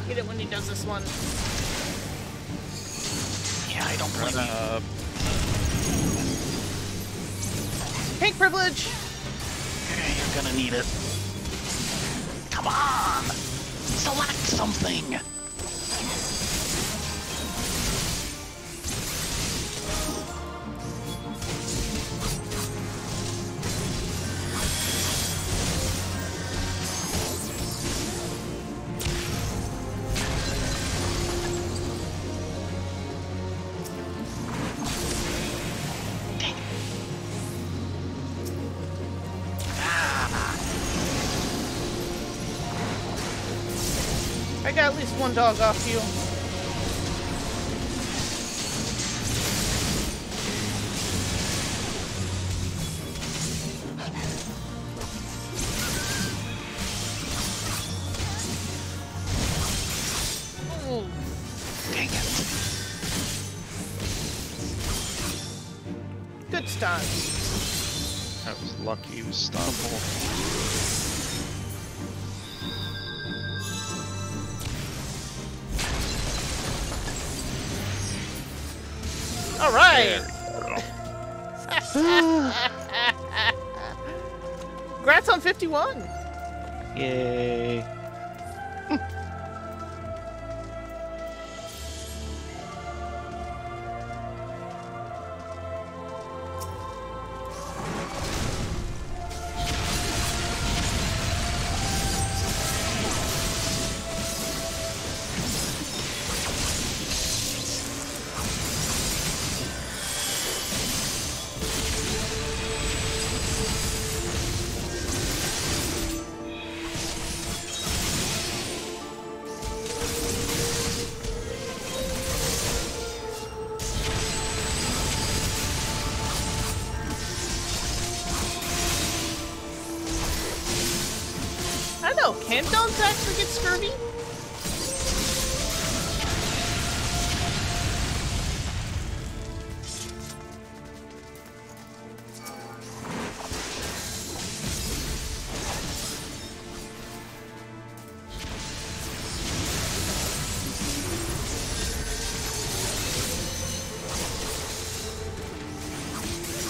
Get it when he does this one. Yeah, I don't blame you. Pink privilege! Okay, you're gonna need it. Come on! Select something! I got at least one dog off you. Ooh. Dang it. Good stun. That was lucky. He was stunnable. All right. Congrats on 51. Yay. I don't know, can dogs actually get scurvy?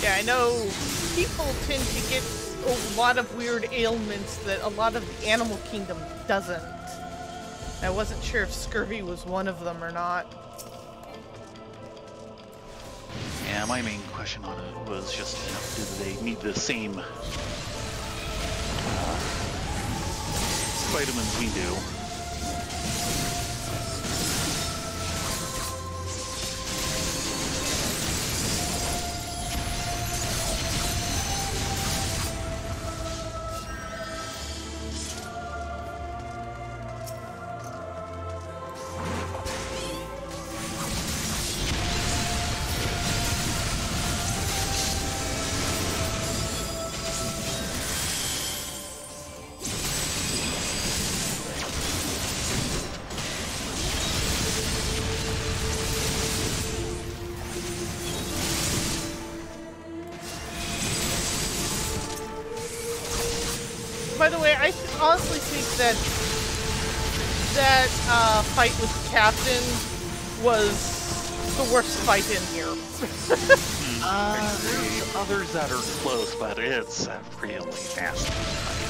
Yeah, I know people tend to get a lot of weird ailments that a lot of the animal kingdom doesn't. I wasn't sure if scurvy was one of them or not. Yeah, my main question on it was just, do they need the same vitamins we do? By the way, I honestly think that fight with the captain was the worst fight in here. There's others that are close, but it's a really nasty fight.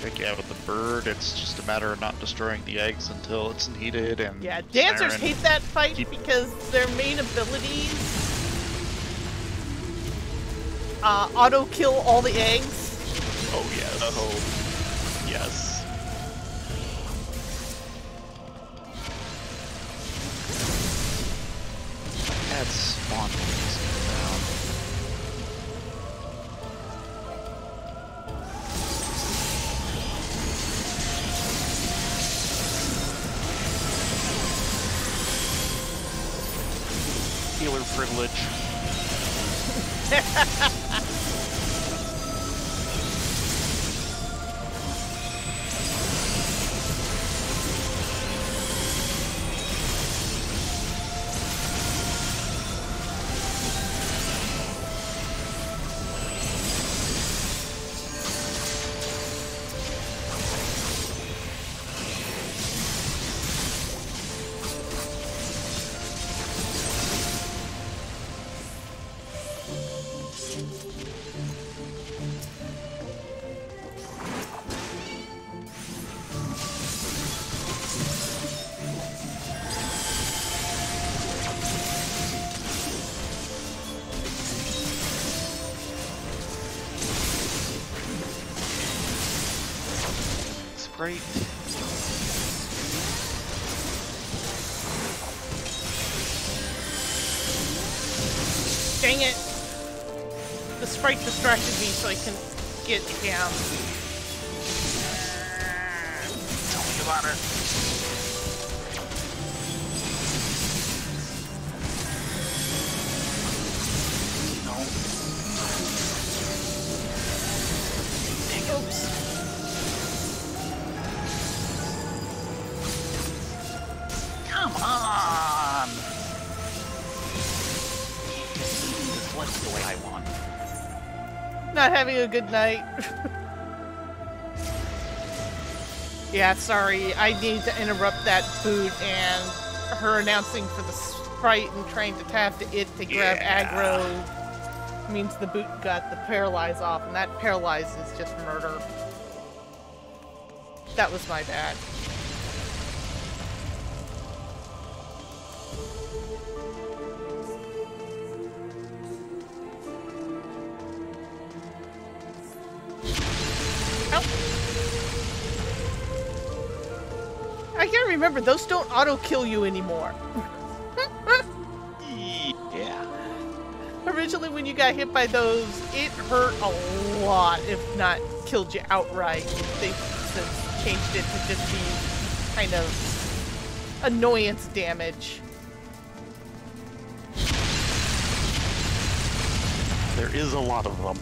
Heck yeah, with the bird, it's just a matter of not destroying the eggs until it's needed, and Yeah, dancers Siren- hate that fight keep- because their main abilities auto kill all the eggs. Oh yes. Oh yes. That's spawn points down. Healer privilege. Sprite. Dang it! The sprite distracted me so I can get him. Tell me about it. No. Oops. Come on! This looks the way I want. Not having a good night. Yeah, sorry. I need to interrupt that boot and her announcing for the sprite and trying to tap to it to grab aggro means the boot got the paralyze off, and that paralyze is just murder. That was my bad. I can't remember, those don't auto-kill you anymore. Yeah. Originally when you got hit by those, it hurt a lot, if not killed you outright. They've since changed it to just be kind of annoyance damage. There is a lot of them.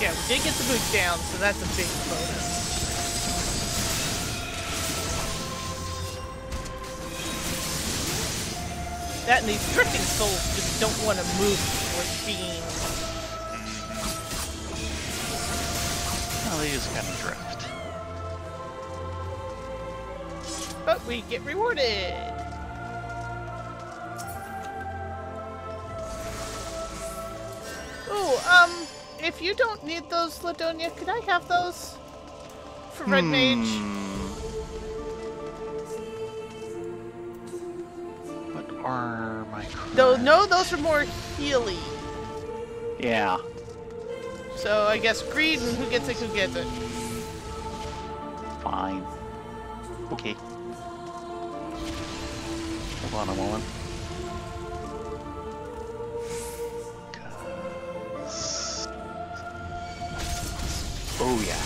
Yeah, we did get the boot down, so that's a big bonus. That and these drifting souls just don't want to move with beams. Oh, they just kind of drift. But we get rewarded! Ooh, if you don't need those, Ladonia, could I have those? For Red Mage? What are my No, those are more healy. Yeah. So I guess greed and who gets it. Fine. Okay. Hold on a moment. Oh yeah.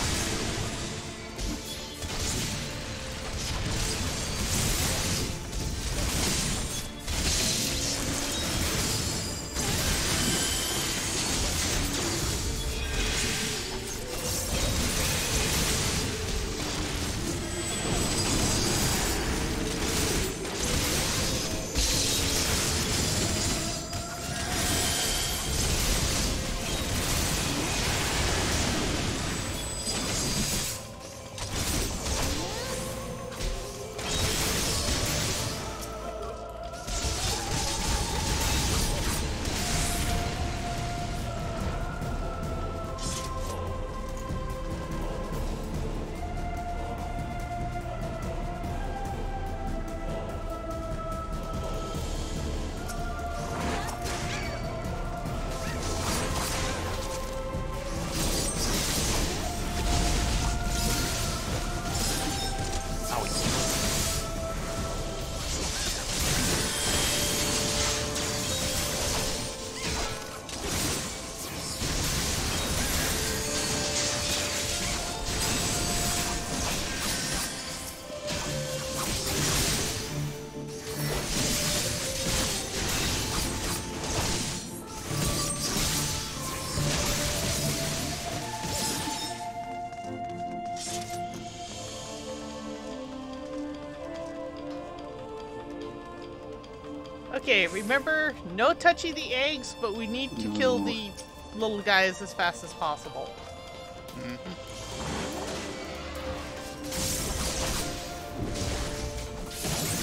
Okay, remember, no touching the eggs, but we need to kill the little guys as fast as possible.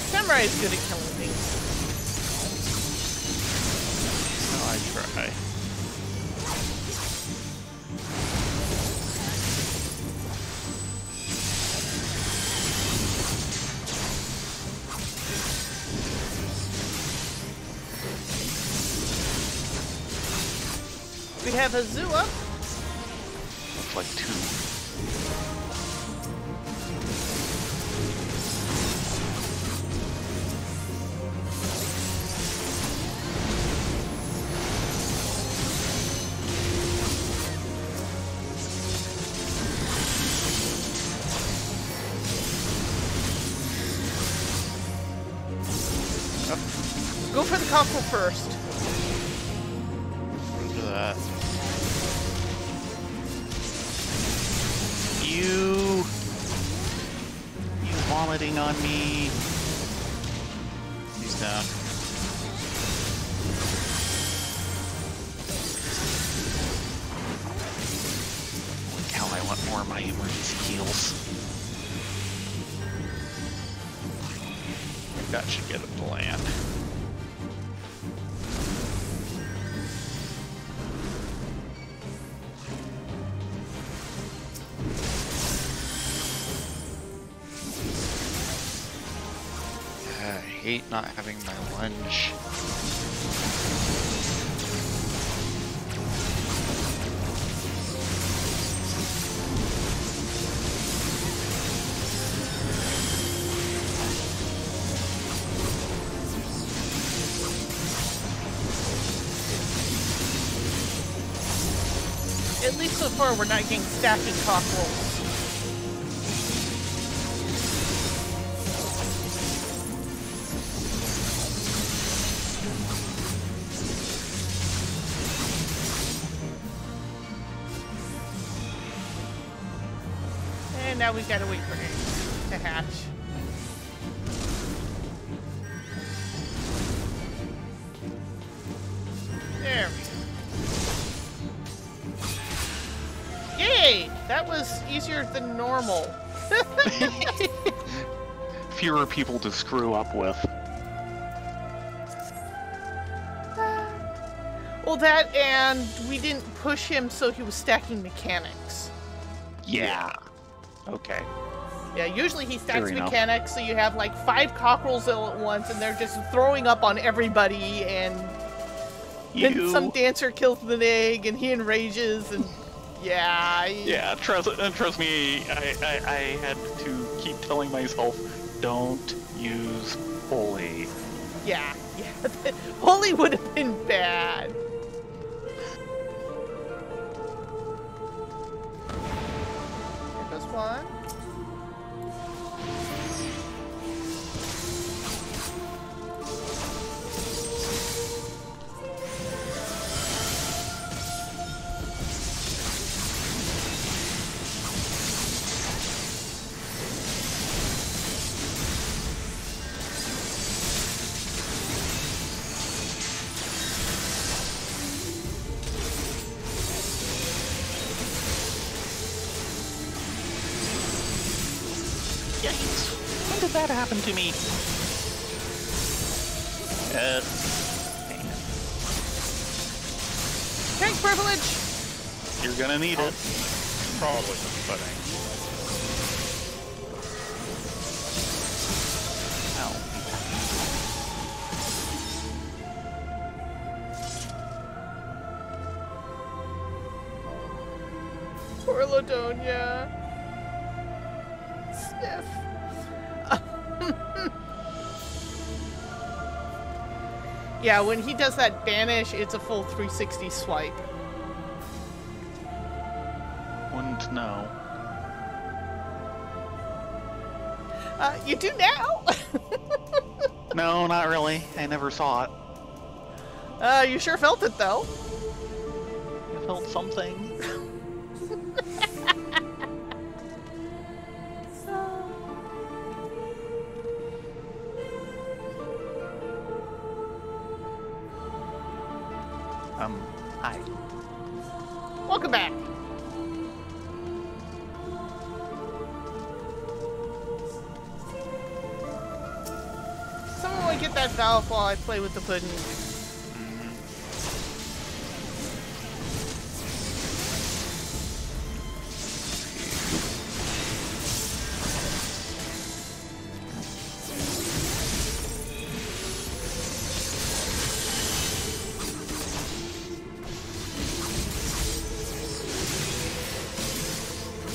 Samurai is good at killing things. Oh, I try. We have a zoo up. Looks like two. the cockerel first. Roger that. You vomiting on me. He's down. Holy cow, I want more of my emergency heals. That should get him to land. I hate not having my lunge. At least so far, we're not getting stacking cockerels. And now we gotta wait for eggs to hatch. There we go. Yay! That was easier than normal. Fewer people to screw up with. Well, that and we didn't push him, so he was stacking mechanics. Yeah. Okay. Yeah, usually he stacks Fair enough. mechanics, so you have like 5 cockerels all at once, and they're just throwing up on everybody, and then some dancer kills an egg, and he enrages, and yeah. Yeah, trust me, I had to keep telling myself, don't use holy. Yeah. Holy would have been bad. There goes one. Yikes. When did that happen to me? Tank privilege! You're gonna need it. Probably pudding. Ow. Poor Ladonia. Sniff. Yeah, when he does that banish, it's a full 360 swipe. Wouldn't know. You do now? No, not really. I never saw it. You sure felt it, though. I felt something. Hi. Welcome back. Someone want to get that valve while I play with the pudding.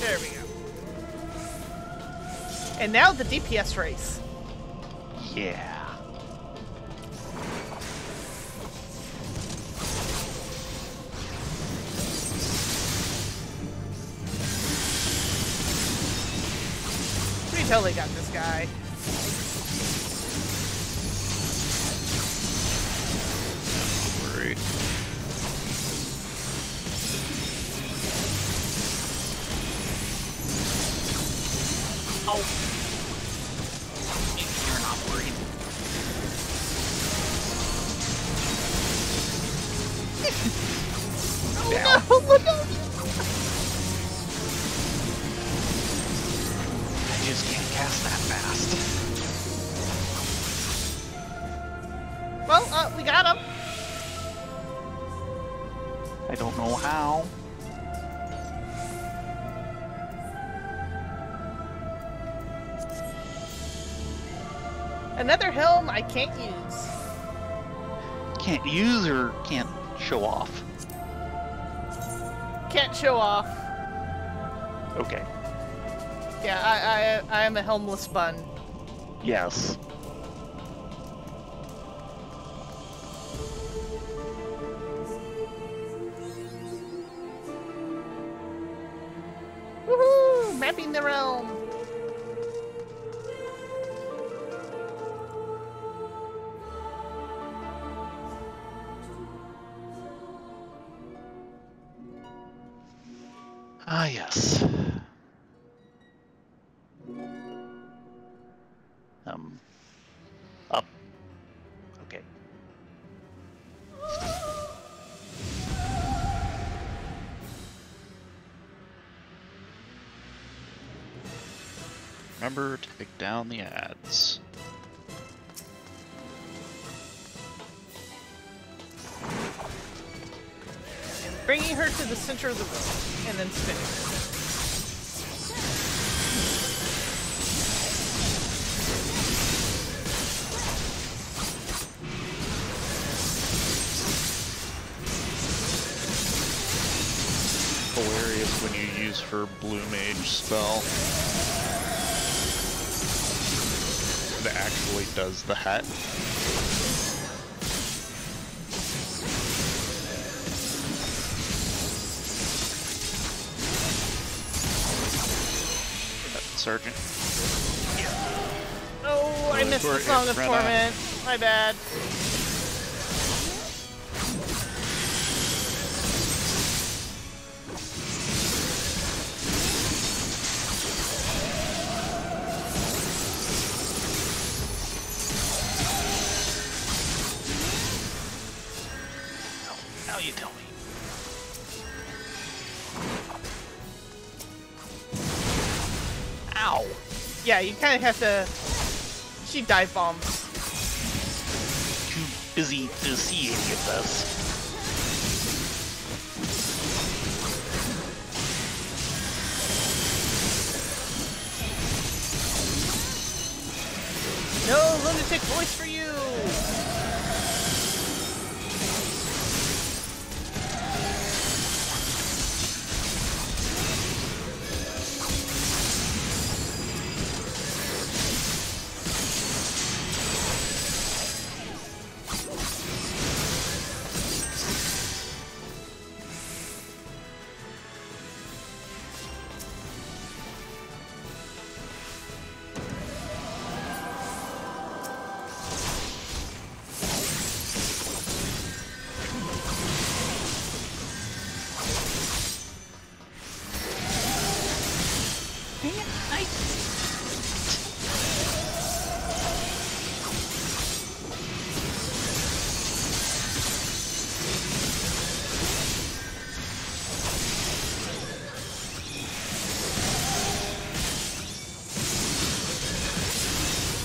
There we go. And now the DPS race. Yeah. We totally got this guy. agree. Oh. You're not worried. Oh no, look out! I just can't cast that fast. Well, we got him. I don't know how. Another helm I can't use. Can't use or can't show off? Can't show off. Okay. Yeah, I am a helmless bun. Yes. Woohoo! Mapping the realm. Ah, yes. Up. Okay. Remember to take down the ads. Bringing her to the center of the room, and then spinning her. Hilarious when you use her blue mage spell. That actually does the hat. Sergeant. Oh, I missed the Song of Torment. My bad. Now you tell me. Ow! Yeah, you kind of have to. She dive bombs. Too busy to see any of this. No lunatic voice for you.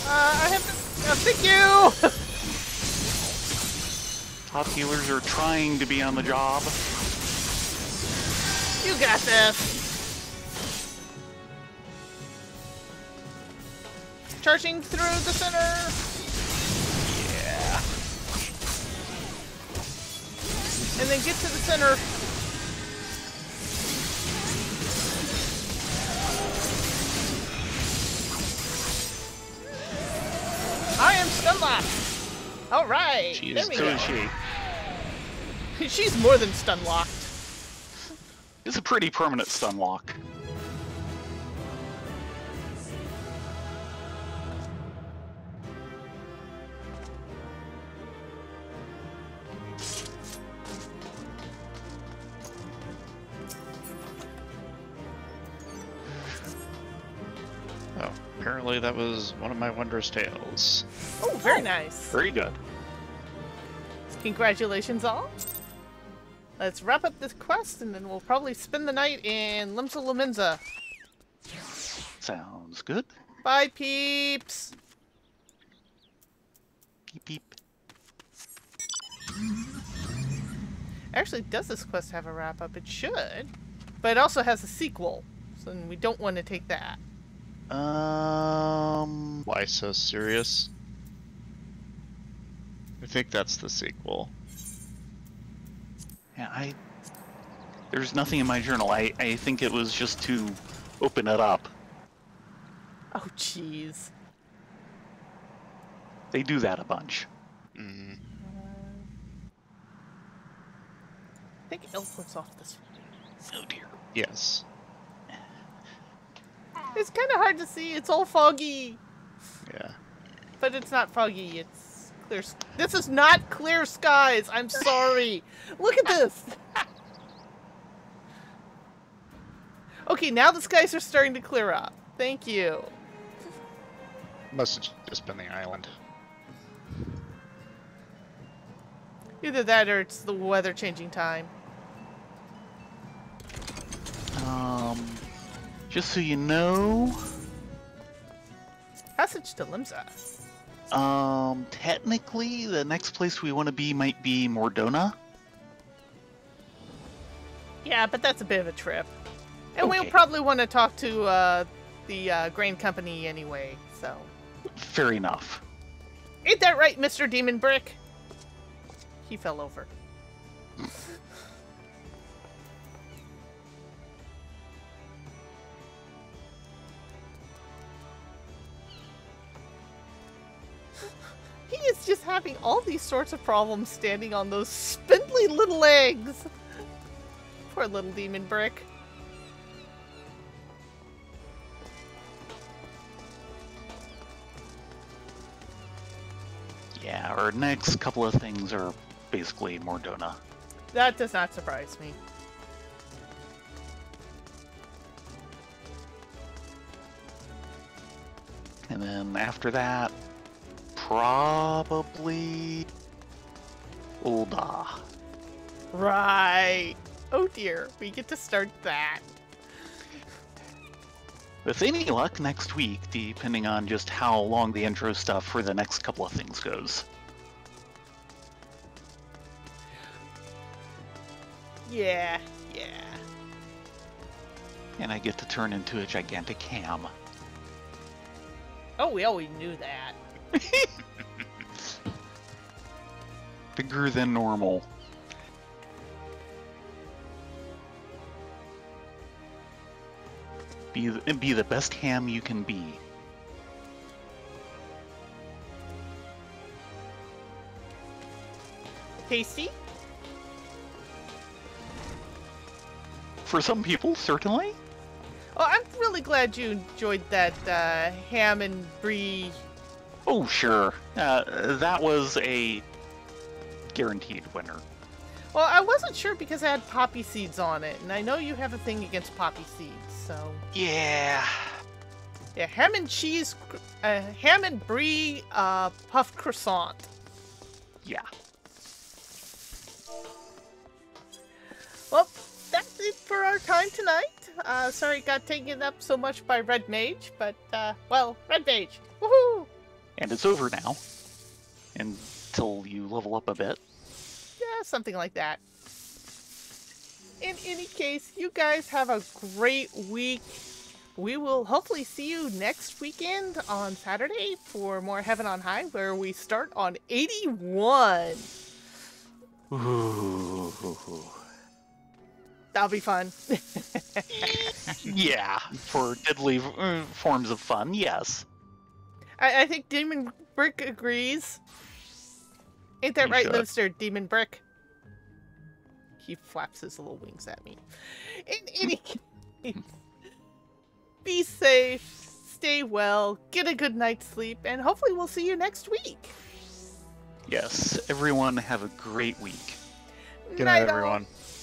I have to. Thank you. Top healers are trying to be on the job. You got this. Charging through the center. Yeah. And then get to the center. I am stun locked. All right. She There is we So go. is she. She's more than stun locked. It's a pretty permanent stun lock. apparently that was one of my wondrous tales. Oh, very nice. Very good. Congratulations, all. Let's wrap up this quest, and then we'll probably spend the night in Limsa Laminza. Sounds good. Bye, peeps! Beep beep. Actually, does this quest have a wrap-up? It should. But it also has a sequel, so we don't want to take that. Why so serious? I think that's the sequel. Yeah, there's nothing in my journal. I think it was just to open it up. Oh, jeez. They do that a bunch. Mm. I think Elfwood's off this way. Oh dear. Yes. It's kind of hard to see. It's all foggy. Yeah. But it's not foggy. It's clear. This is not clear skies. I'm sorry. Look at this. Okay, now the skies are starting to clear up. Thank you. Must have just been the island. Either that or it's the weather changing time. Just so you know, Passage to Limsa. technically the next place we want to be might be Mordona. Yeah, but that's a bit of a trip. And we'll Okay. probably want to talk to the grain company anyway, so. Fair enough. Ain't that right, Mr. Demon Brick? He fell over. He is just having all these sorts of problems standing on those spindly little legs. Poor little Demon Brick. Yeah, our next couple of things are basically Mordona. That does not surprise me. And then after that, probably Ulda. Right. Oh dear, we get to start that. With any luck, next week, depending on just how long the intro stuff for the next couple of things goes. Yeah. And I get to turn into a gigantic ham. Oh, we always knew that. Bigger than normal. Be the best ham you can be. Tasty? For some people, certainly. Oh, I'm really glad you enjoyed that ham and brie. Oh, sure. That was a guaranteed winner. Well, I wasn't sure because it had poppy seeds on it, and I know you have a thing against poppy seeds, so. Yeah. Yeah, ham and brie puffed croissant. Yeah. Well, that's it for our time tonight. Sorry it got taken up so much by Red Mage, but, well, Red Mage. Woohoo! And it's over now. Until you level up a bit. Yeah, something like that. In any case, you guys have a great week. We will hopefully see you next weekend on Saturday for more Heaven on High, where we start on 81. Ooh. That'll be fun. Yeah, for deadly forms of fun, yes. I think Demon Brick agrees. Ain't that He right, should. Livster, Demon Brick? He flaps his little wings at me. In any case, be safe, stay well, get a good night's sleep, and hopefully we'll see you next week. Yes, everyone have a great week. Good night, everyone. all.